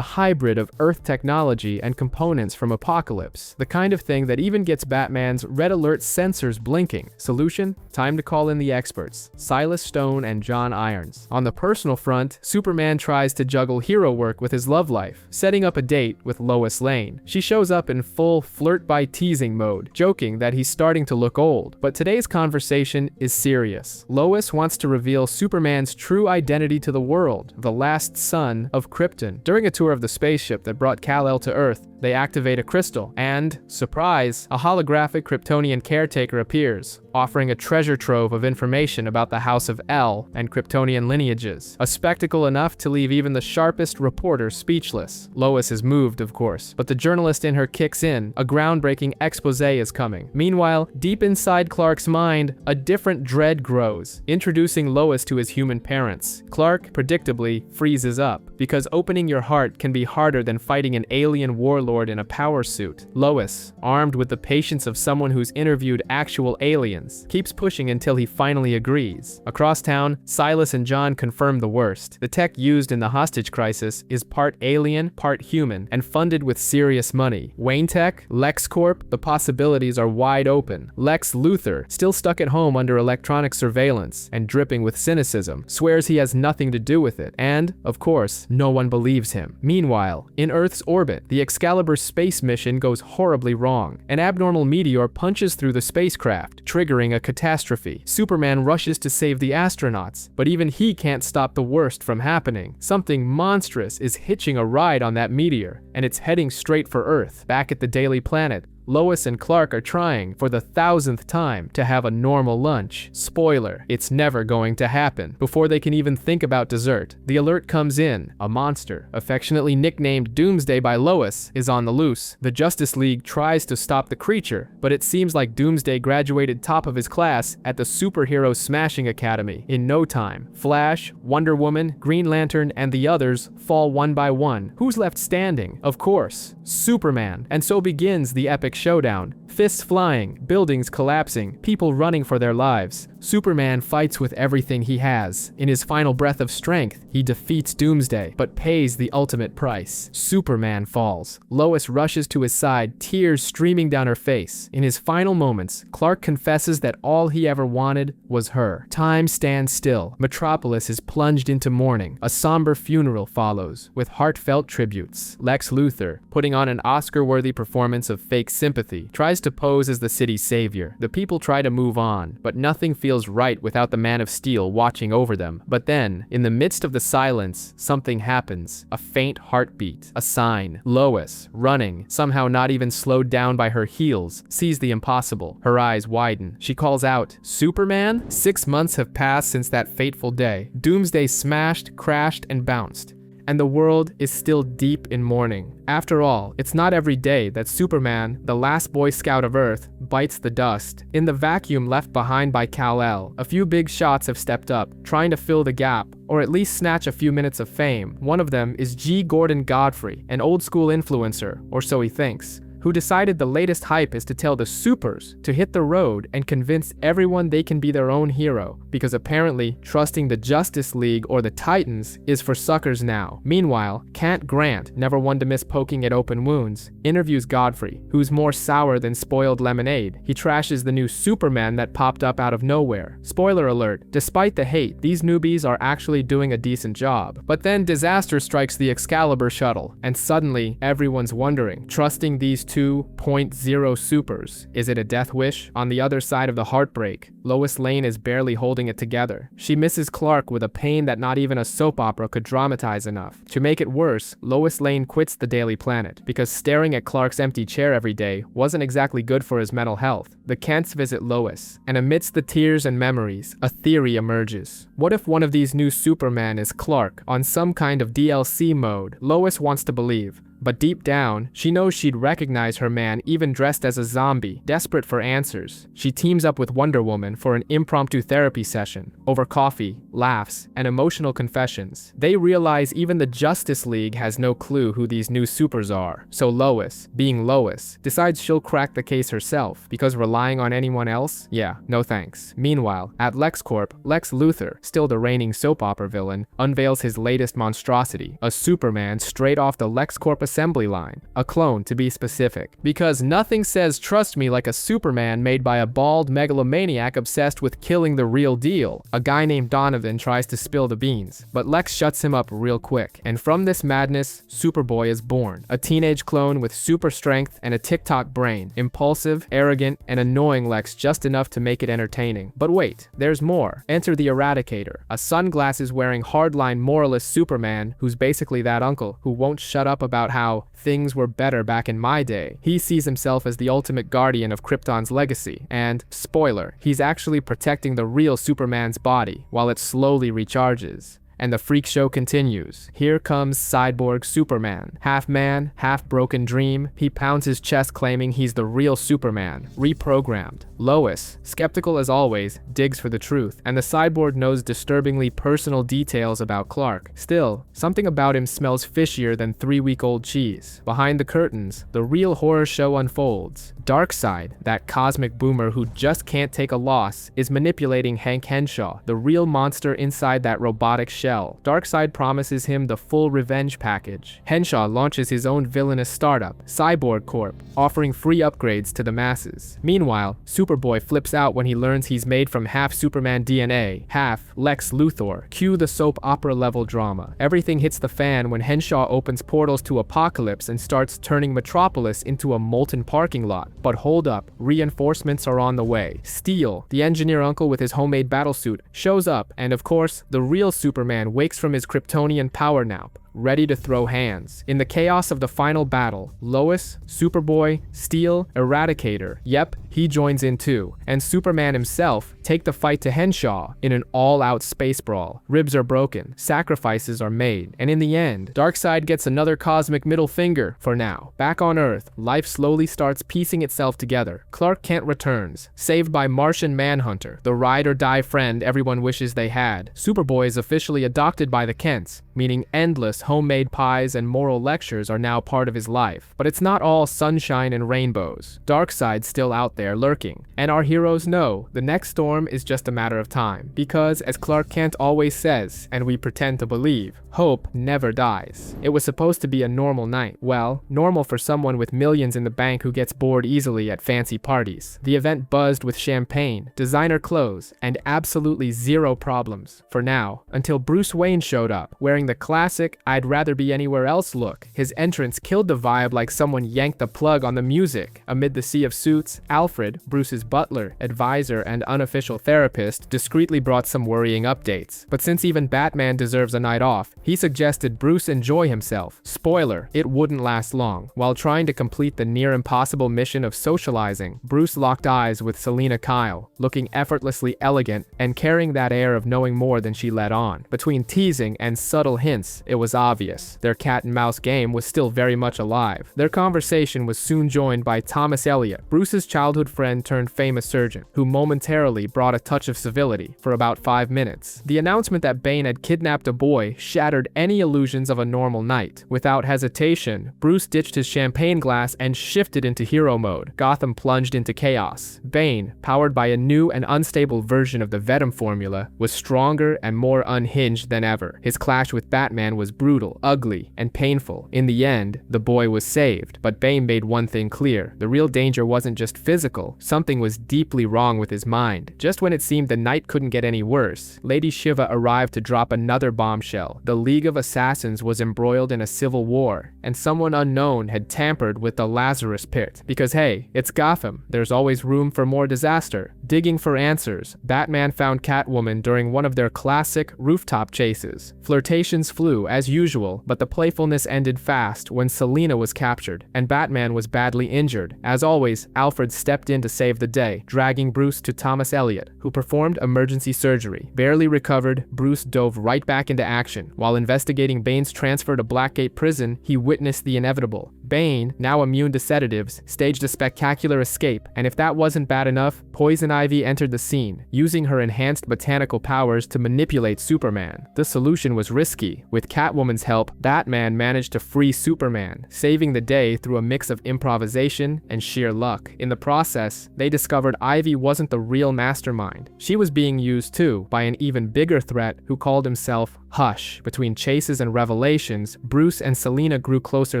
hybrid of Earth technology and components from Apokolips, the kind of thing that even gets Batman's red alert sensors blinking. Solution? Time to call in the experts, Silas Stone and John Irons. On the personal front, Superman tries to juggle hero work with his love life, setting up a date with Lois Lane. She shows up in full flirt-by-teasing mode, joking that he's starting to look old. But today's conversation is serious. Lois wants to reveal Superman's true identity to the world, the last son of Krypton. During a tour of the spaceship that brought Kal-El to Earth, they activate a crystal, and, surprise, a holographic Kryptonian caretaker appears, offering a treasure trove of information about the House of El and Kryptonian lineages. A spectacle enough to leave even the sharpest reporter speechless. Lois is moved, of course, but the journalist in her kicks in. A groundbreaking expose is coming. Meanwhile, deep inside Clark's mind, a different dread grows, introducing Lois to his human parents. Clark, predictably, freezes up, because opening your heart can be harder than fighting an alien warlord in a power suit. Lois, armed with the patience of someone who's interviewed actual aliens, keeps pushing until he finally agrees. Across town, Silas and John confirm the worst. The tech used in the hostage crisis is part alien, part human, and funded with serious money. Wayne Tech, LexCorp, the possibilities are wide open. Lex Luthor, still stuck at home under electronic surveillance and dripping with cynicism, swears he has nothing to do with it, and, of course, no one believes him. Meanwhile, in Earth's orbit, the Excalibur space mission goes horribly wrong. An abnormal meteor punches through the spacecraft, triggering a catastrophe. Superman rushes to save the astronauts, but even he can't stop the worst from happening. Something monstrous is hitching a ride on that meteor, and it's heading straight for Earth. Back at the Daily Planet, Lois and Clark are trying, for the 1000th time, to have a normal lunch. Spoiler, it's never going to happen. Before they can even think about dessert, the alert comes in. A monster, affectionately nicknamed Doomsday by Lois, is on the loose. The Justice League tries to stop the creature, but it seems like Doomsday graduated top of his class at the Superhero Smashing Academy in no time. Flash, Wonder Woman, Green Lantern, and the others fall one by one. Who's left standing? Of course, Superman. And so begins the epic showdown. Fists flying, buildings collapsing, people running for their lives. Superman fights with everything he has. In his final breath of strength, he defeats Doomsday, but pays the ultimate price. Superman falls. Lois rushes to his side, tears streaming down her face. In his final moments, Clark confesses that all he ever wanted was her. Time stands still. Metropolis is plunged into mourning. A somber funeral follows, with heartfelt tributes. Lex Luthor, putting on an Oscar-worthy performance of fake sympathy, tries to pose as the city's savior. The people try to move on, but nothing feels feels right without the Man of Steel watching over them. But then, in the midst of the silence, something happens. A faint heartbeat. A sign. Lois, running, somehow not even slowed down by her heels, sees the impossible. Her eyes widen. She calls out, "Superman?" 6 months have passed since that fateful day. Doomsday smashed, crashed, and bounced. And the world is still deep in mourning. After all, it's not every day that Superman, the last Boy Scout of Earth, bites the dust. In the vacuum left behind by Kal-El, a few big shots have stepped up, trying to fill the gap, or at least snatch a few minutes of fame. One of them is G. Gordon Godfrey, an old-school influencer, or so he thinks, who decided the latest hype is to tell the supers to hit the road and convince everyone they can be their own hero, because apparently trusting the Justice League or the Titans is for suckers now. Meanwhile, Kent Grant, never one to miss poking at open wounds, interviews Godfrey, who's more sour than spoiled lemonade. He trashes the new Supermen that popped up out of nowhere. Spoiler alert, despite the hate, these newbies are actually doing a decent job. But then disaster strikes the Excalibur shuttle, and suddenly everyone's wondering, trusting these 2.0 supers. Is it a death wish? On the other side of the heartbreak, Lois Lane is barely holding it together. She misses Clark with a pain that not even a soap opera could dramatize enough. To make it worse, Lois Lane quits the Daily Planet because staring at Clark's empty chair every day wasn't exactly good for his mental health. The Kents visit Lois, and amidst the tears and memories, a theory emerges. What if one of these new Supermen is Clark on some kind of DLC mode? Lois wants to believe, but deep down, she knows she'd recognize her man even dressed as a zombie. Desperate for answers, she teams up with Wonder Woman for an impromptu therapy session. Over coffee, laughs, and emotional confessions, they realize even the Justice League has no clue who these new supers are. So Lois, being Lois, decides she'll crack the case herself, because relying on anyone else? Yeah, no thanks. Meanwhile, at LexCorp, Lex Luthor, still the reigning soap opera villain, unveils his latest monstrosity, a Superman straight off the LexCorp assembly line, a clone to be specific, because nothing says trust me like a Superman made by a bald megalomaniac obsessed with killing the real deal. A guy named Donovan tries to spill the beans, but Lex shuts him up real quick, and from this madness, Superboy is born, a teenage clone with super strength and a TikTok brain, impulsive, arrogant, and annoying Lex just enough to make it entertaining. But wait, there's more. Enter the Eradicator, a sunglasses-wearing hardline moralist Superman who's basically that uncle who won't shut up about how things were better back in my day. He sees himself as the ultimate guardian of Krypton's legacy, and, spoiler, he's actually protecting the real Superman's body while it slowly recharges. And the freak show continues. Here comes Cyborg Superman. Half man, half broken dream, he pounds his chest claiming he's the real Superman, reprogrammed. Lois, skeptical as always, digs for the truth, and the cyborg knows disturbingly personal details about Clark. Still, something about him smells fishier than 3-week-old cheese. Behind the curtains, the real horror show unfolds. Darkseid, that cosmic boomer who just can't take a loss, is manipulating Hank Henshaw, the real monster inside that robotic shell. Darkseid promises him the full revenge package. Henshaw launches his own villainous startup, Cyborg Corp, offering free upgrades to the masses. Meanwhile, Superboy flips out when he learns he's made from half Superman DNA, half Lex Luthor. Cue the soap opera level drama. Everything hits the fan when Henshaw opens portals to Apokolips and starts turning Metropolis into a molten parking lot. But hold up, reinforcements are on the way. Steel, the engineer uncle with his homemade battlesuit, shows up, and of course, the real Superman wakes from his Kryptonian power nap, ready to throw hands. In the chaos of the final battle, Lois, Superboy, Steel, Eradicator, yep, he joins in too, and Superman himself take the fight to Henshaw in an all-out space brawl. Ribs are broken, sacrifices are made, and in the end, Darkseid gets another cosmic middle finger for now. Back on Earth, life slowly starts piecing itself together. Clark Kent returns, saved by Martian Manhunter, the ride-or-die friend everyone wishes they had. Superboy is officially adopted by the Kents, meaning endless homemade pies and moral lectures are now part of his life. But it's not all sunshine and rainbows. Darkseid's still out there lurking, and our heroes know the next storm is just a matter of time, because as Clark Kent always says, and we pretend to believe, hope never dies. It was supposed to be a normal night. Well, normal for someone with millions in the bank who gets bored easily at fancy parties. The event buzzed with champagne, designer clothes, and absolutely zero problems, for now, until Bruce Wayne showed up, wearing the classic "I I'd rather be anywhere else look. His entrance killed the vibe like someone yanked the plug on the music. Amid the sea of suits, Alfred, Bruce's butler, advisor, and unofficial therapist, discreetly brought some worrying updates. But since even Batman deserves a night off, he suggested Bruce enjoy himself. Spoiler, it wouldn't last long. While trying to complete the near-impossible mission of socializing, Bruce locked eyes with Selina Kyle, looking effortlessly elegant and carrying that air of knowing more than she let on. Between teasing and subtle hints, it was obvious. Their cat-and-mouse game was still very much alive. Their conversation was soon joined by Thomas Elliot, Bruce's childhood friend turned famous surgeon, who momentarily brought a touch of civility for about 5 minutes. The announcement that Bane had kidnapped a boy shattered any illusions of a normal night. Without hesitation, Bruce ditched his champagne glass and shifted into hero mode. Gotham plunged into chaos. Bane, powered by a new and unstable version of the Venom formula, was stronger and more unhinged than ever. His clash with Batman was brutal, ugly, and painful. In the end, the boy was saved, but Bane made one thing clear. The real danger wasn't just physical, something was deeply wrong with his mind. Just when it seemed the night couldn't get any worse, Lady Shiva arrived to drop another bombshell. The League of Assassins was embroiled in a civil war, and someone unknown had tampered with the Lazarus Pit. Because hey, it's Gotham, there's always room for more disaster. Digging for answers, Batman found Catwoman during one of their classic rooftop chases. Flirtations flew as usual, but the playfulness ended fast when Selina was captured, and Batman was badly injured. As always, Alfred stepped in to save the day, dragging Bruce to Thomas Elliot, who performed emergency surgery. Barely recovered, Bruce dove right back into action. While investigating Bane's transfer to Blackgate Prison, he witnessed the inevitable. Bane, now immune to sedatives, staged a spectacular escape, and if that wasn't bad enough, Poison Ivy entered the scene, using her enhanced botanical powers to manipulate Superman. The solution was risky. With Catwoman's help, Batman managed to free Superman, saving the day through a mix of improvisation and sheer luck. In the process, they discovered Ivy wasn't the real mastermind. She was being used too by an even bigger threat who called himself Hush. Between chases and revelations, Bruce and Selina grew closer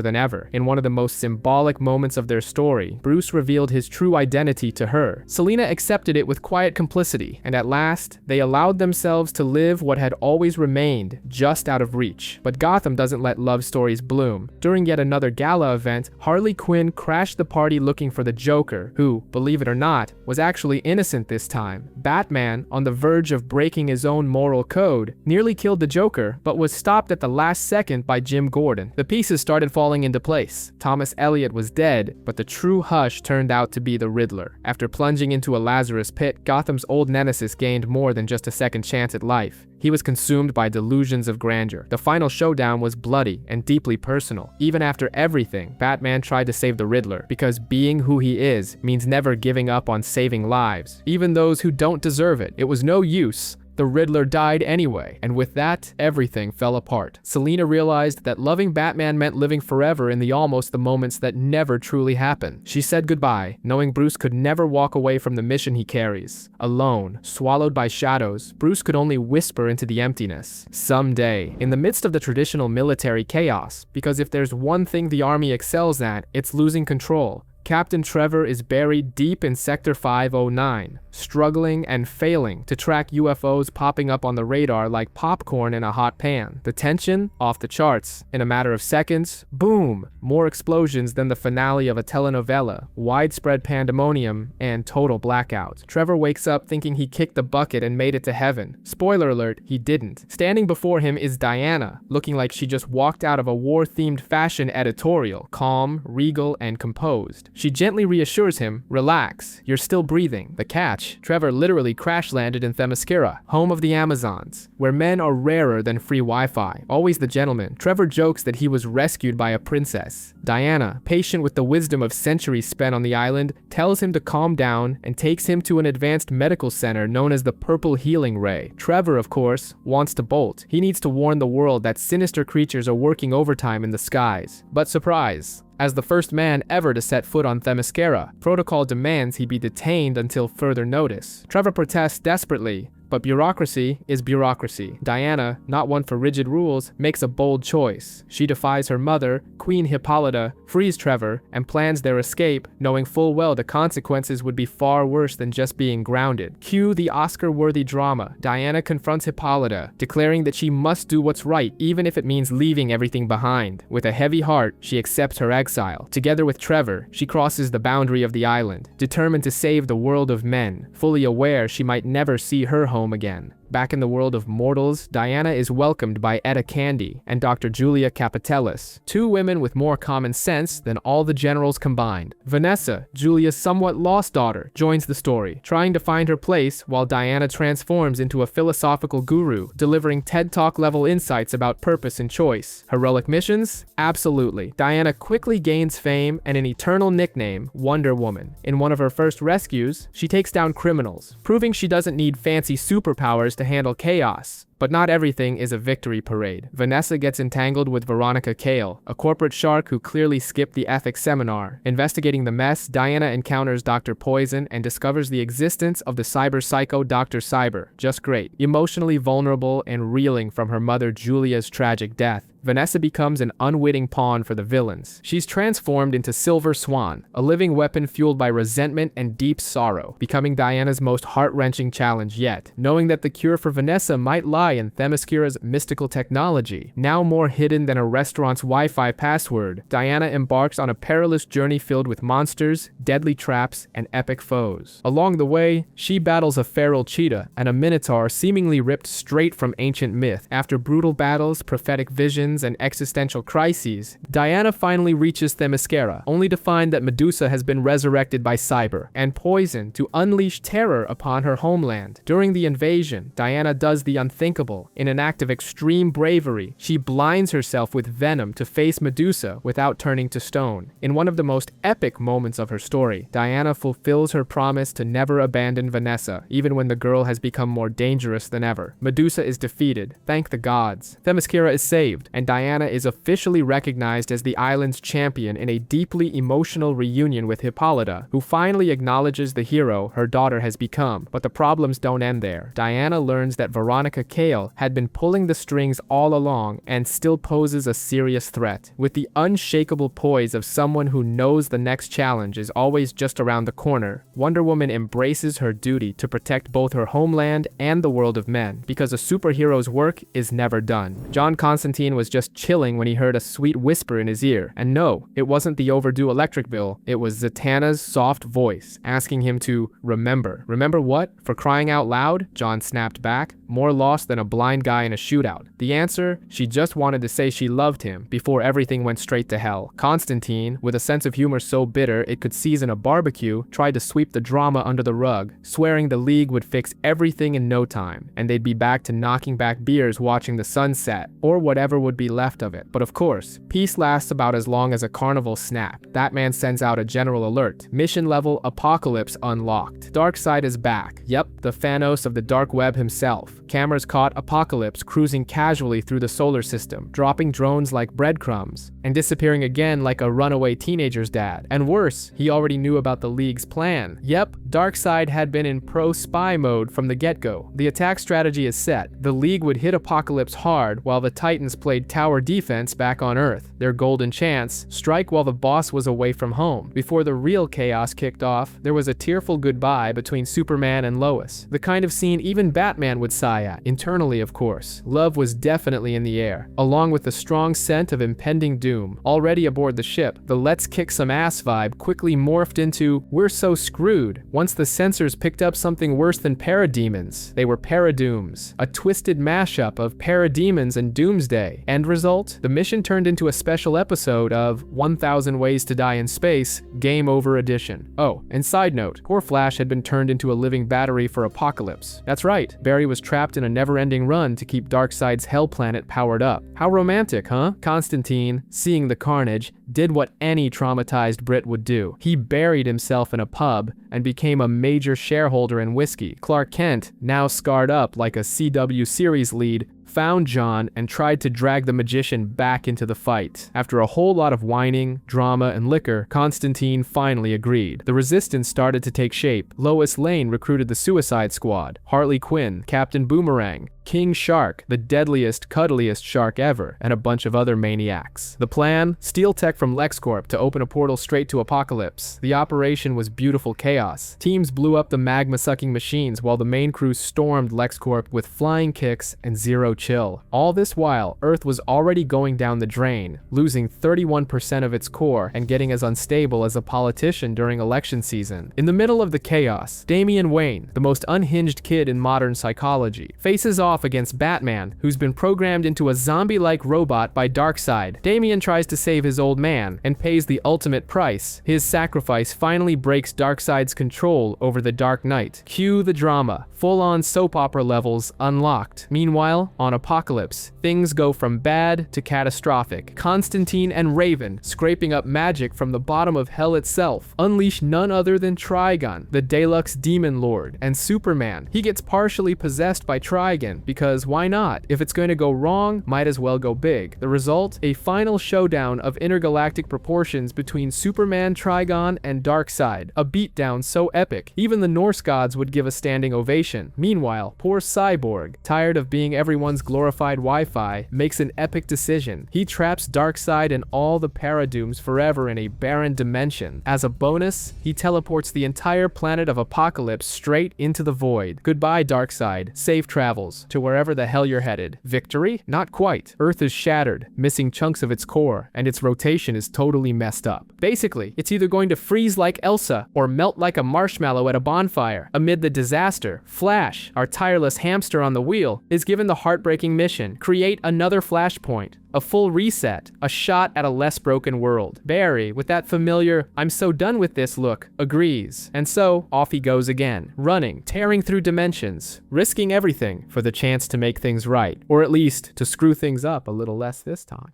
than ever. In one of the most symbolic moments of their story, Bruce revealed his true identity to her. Selina accepted it with quiet complicity, and at last, they allowed themselves to live what had always remained just out of reach. But Gotham doesn't let love stories bloom. During yet another gala event, Harley Quinn crashed the party looking for the Joker, who, believe it or not, was actually innocent this time. Batman, on the verge of breaking his own moral code, nearly killed the Joker, but was stopped at the last second by Jim Gordon. The pieces started falling into place. Thomas Elliot was dead, but the true Hush turned out to be the Riddler. After plunging into a Lazarus pit, Gotham's old nemesis gained more than just a second chance at life. He was consumed by delusions of grandeur. The final showdown was bloody and deeply personal. Even after everything, Batman tried to save the Riddler, because being who he is means never giving up on saving lives, even those who don't deserve it. It was no use. The Riddler died anyway, and with that, everything fell apart. Selina realized that loving Batman meant living forever in the moments that never truly happen. She said goodbye, knowing Bruce could never walk away from the mission he carries. Alone, swallowed by shadows, Bruce could only whisper into the emptiness. Someday, in the midst of the traditional military chaos, because if there's one thing the army excels at, it's losing control. Captain Trevor is buried deep in Sector 509, struggling and failing to track UFOs popping up on the radar like popcorn in a hot pan. The tension? Off the charts. In a matter of seconds, boom! More explosions than the finale of a telenovela, widespread pandemonium, and total blackout. Trevor wakes up thinking he kicked the bucket and made it to heaven. Spoiler alert, he didn't. Standing before him is Diana, looking like she just walked out of a war-themed fashion editorial, calm, regal, and composed. She gently reassures him, relax, you're still breathing. The catch, Trevor literally crash-landed in Themyscira, home of the Amazons, where men are rarer than free Wi-Fi. Always the gentleman, Trevor jokes that he was rescued by a princess. Diana, patient with the wisdom of centuries spent on the island, tells him to calm down and takes him to an advanced medical center known as the Purple Healing Ray. Trevor, of course, wants to bolt. He needs to warn the world that sinister creatures are working overtime in the skies. But surprise! As the first man ever to set foot on Themyscira, protocol demands he be detained until further notice. Trevor protests desperately, But bureaucracy is bureaucracy. Diana, not one for rigid rules, makes a bold choice. She defies her mother, Queen Hippolyta, frees Trevor, and plans their escape, knowing full well the consequences would be far worse than just being grounded. Cue the Oscar-worthy drama. Diana confronts Hippolyta, declaring that she must do what's right, even if it means leaving everything behind. With a heavy heart, she accepts her exile. Together with Trevor, she crosses the boundary of the island, determined to save the world of men, fully aware she might never see her home again. Back in the world of mortals, Diana is welcomed by Etta Candy and Dr. Julia Capitellis, two women with more common sense than all the generals combined. Vanessa, Julia's somewhat lost daughter, joins the story, trying to find her place while Diana transforms into a philosophical guru, delivering TED Talk-level insights about purpose and choice. Heroic missions? Absolutely. Diana quickly gains fame and an eternal nickname, Wonder Woman. In one of her first rescues, she takes down criminals, proving she doesn't need fancy superpowers to handle chaos. But not everything is a victory parade. Vanessa gets entangled with Veronica Cale, a corporate shark who clearly skipped the ethics seminar. Investigating the mess, Diana encounters Dr. Poison and discovers the existence of the cyber psycho Dr. Cyber. Just great. Emotionally vulnerable and reeling from her mother Julia's tragic death, Vanessa becomes an unwitting pawn for the villains. She's transformed into Silver Swan, a living weapon fueled by resentment and deep sorrow, becoming Diana's most heart-wrenching challenge yet. Knowing that the cure for Vanessa might lie in Themyscira's mystical technology, now more hidden than a restaurant's Wi-Fi password, Diana embarks on a perilous journey filled with monsters, deadly traps, and epic foes. Along the way, she battles a feral cheetah and a minotaur seemingly ripped straight from ancient myth. After brutal battles, prophetic visions, and existential crises, Diana finally reaches Themyscira, only to find that Medusa has been resurrected by Cyber and Poison to unleash terror upon her homeland. During the invasion, Diana does the unthinkable. In an act of extreme bravery, she blinds herself with venom to face Medusa without turning to stone. In one of the most epic moments of her story, Diana fulfills her promise to never abandon Vanessa, even when the girl has become more dangerous than ever. Medusa is defeated, thank the gods. Themyscira is saved, and Diana is officially recognized as the island's champion in a deeply emotional reunion with Hippolyta, who finally acknowledges the hero her daughter has become. But the problems don't end there. Diana learns that Veronica Cale had been pulling the strings all along and still poses a serious threat. With the unshakable poise of someone who knows the next challenge is always just around the corner, Wonder Woman embraces her duty to protect both her homeland and the world of men, because a superhero's work is never done. John Constantine was just chilling when he heard a sweet whisper in his ear, and no, it wasn't the overdue electric bill, it was Zatanna's soft voice, asking him to remember. Remember what? For crying out loud? John snapped back, more lost than a blind guy in a shootout. The answer? She just wanted to say she loved him before everything went straight to hell. Constantine, with a sense of humor so bitter it could season a barbecue, tried to sweep the drama under the rug, swearing the League would fix everything in no time, and they'd be back to knocking back beers watching the sunset, or whatever would be left of it. But of course, peace lasts about as long as a carnival snap. That man sends out a general alert. Mission level Apokolips unlocked. Darkseid is back. Yep, the Thanos of the dark web himself. Cameras caught Apokolips cruising casually through the solar system, dropping drones like breadcrumbs, and disappearing again like a runaway teenager's dad. And worse, he already knew about the League's plan. Yep, Darkseid had been in pro-spy mode from the get-go. The attack strategy is set. The League would hit Apokolips hard while the Titans played tower defense back on Earth. Their golden chance, strike while the boss was away from home. Before the real chaos kicked off, there was a tearful goodbye between Superman and Lois. The kind of scene even Batman would sigh at, internally of course. Love was definitely in the air, along with the strong scent of impending doom. Already aboard the ship, the let's kick some ass vibe quickly morphed into we're so screwed. Once the sensors picked up something worse than parademons, they were paradooms, a twisted mashup of parademons and doomsday. End result? The mission turned into a special episode of 1000 Ways to Die in Space, Game Over Edition. Oh, and side note, poor Flash had been turned into a living battery for Apokolips. That's right, Barry was trapped in a never-ending run to keep Darkseid's hell planet powered up. How romantic, huh? Constantine, seeing the carnage, did what any traumatized Brit would do. He buried himself in a pub and became a major shareholder in whiskey. Clark Kent, now scarred up like a CW series lead, found John and tried to drag the magician back into the fight. After a whole lot of whining, drama, and liquor, Constantine finally agreed. The resistance started to take shape. Lois Lane recruited the Suicide Squad, Harley Quinn, Captain Boomerang, King Shark, the deadliest, cuddliest shark ever, and a bunch of other maniacs. The plan? Steal tech from LexCorp to open a portal straight to Apokolips. The operation was beautiful chaos. Teams blew up the magma-sucking machines while the main crew stormed LexCorp with flying kicks and zero chill. All this while, Earth was already going down the drain, losing 31% of its core and getting as unstable as a politician during election season. In the middle of the chaos, Damian Wayne, the most unhinged kid in modern psychology, faces off against Batman, who's been programmed into a zombie-like robot by Darkseid. Damian tries to save his old man and pays the ultimate price. His sacrifice finally breaks Darkseid's control over the Dark Knight. Cue the drama. Full-on soap opera levels unlocked. Meanwhile, on Apokolips, things go from bad to catastrophic. Constantine and Raven, scraping up magic from the bottom of hell itself, unleash none other than Trigon, the Deluxe Demon Lord, and Superman. He gets partially possessed by Trigon, because why not? If it's going to go wrong, might as well go big. The result? A final showdown of intergalactic proportions between Superman, Trigon, and Darkseid. A beatdown so epic, even the Norse gods would give a standing ovation. Meanwhile, poor Cyborg, tired of being everyone's glorified Wi-Fi, makes an epic decision. He traps Darkseid and all the Paradooms forever in a barren dimension. As a bonus, he teleports the entire planet of Apokolips straight into the void. Goodbye, Darkseid. Safe travels to wherever the hell you're headed. Victory? Not quite. Earth is shattered, missing chunks of its core, and its rotation is totally messed up. Basically, it's either going to freeze like Elsa or melt like a marshmallow at a bonfire. Amid the disaster, Flash, our tireless hamster on the wheel, is given the heartbreaking mission: create another Flashpoint. A full reset, a shot at a less broken world. Barry, with that familiar "I'm so done with this" look, agrees. And so, off he goes again, running, tearing through dimensions, risking everything for the chance to make things right, or at least to screw things up a little less this time.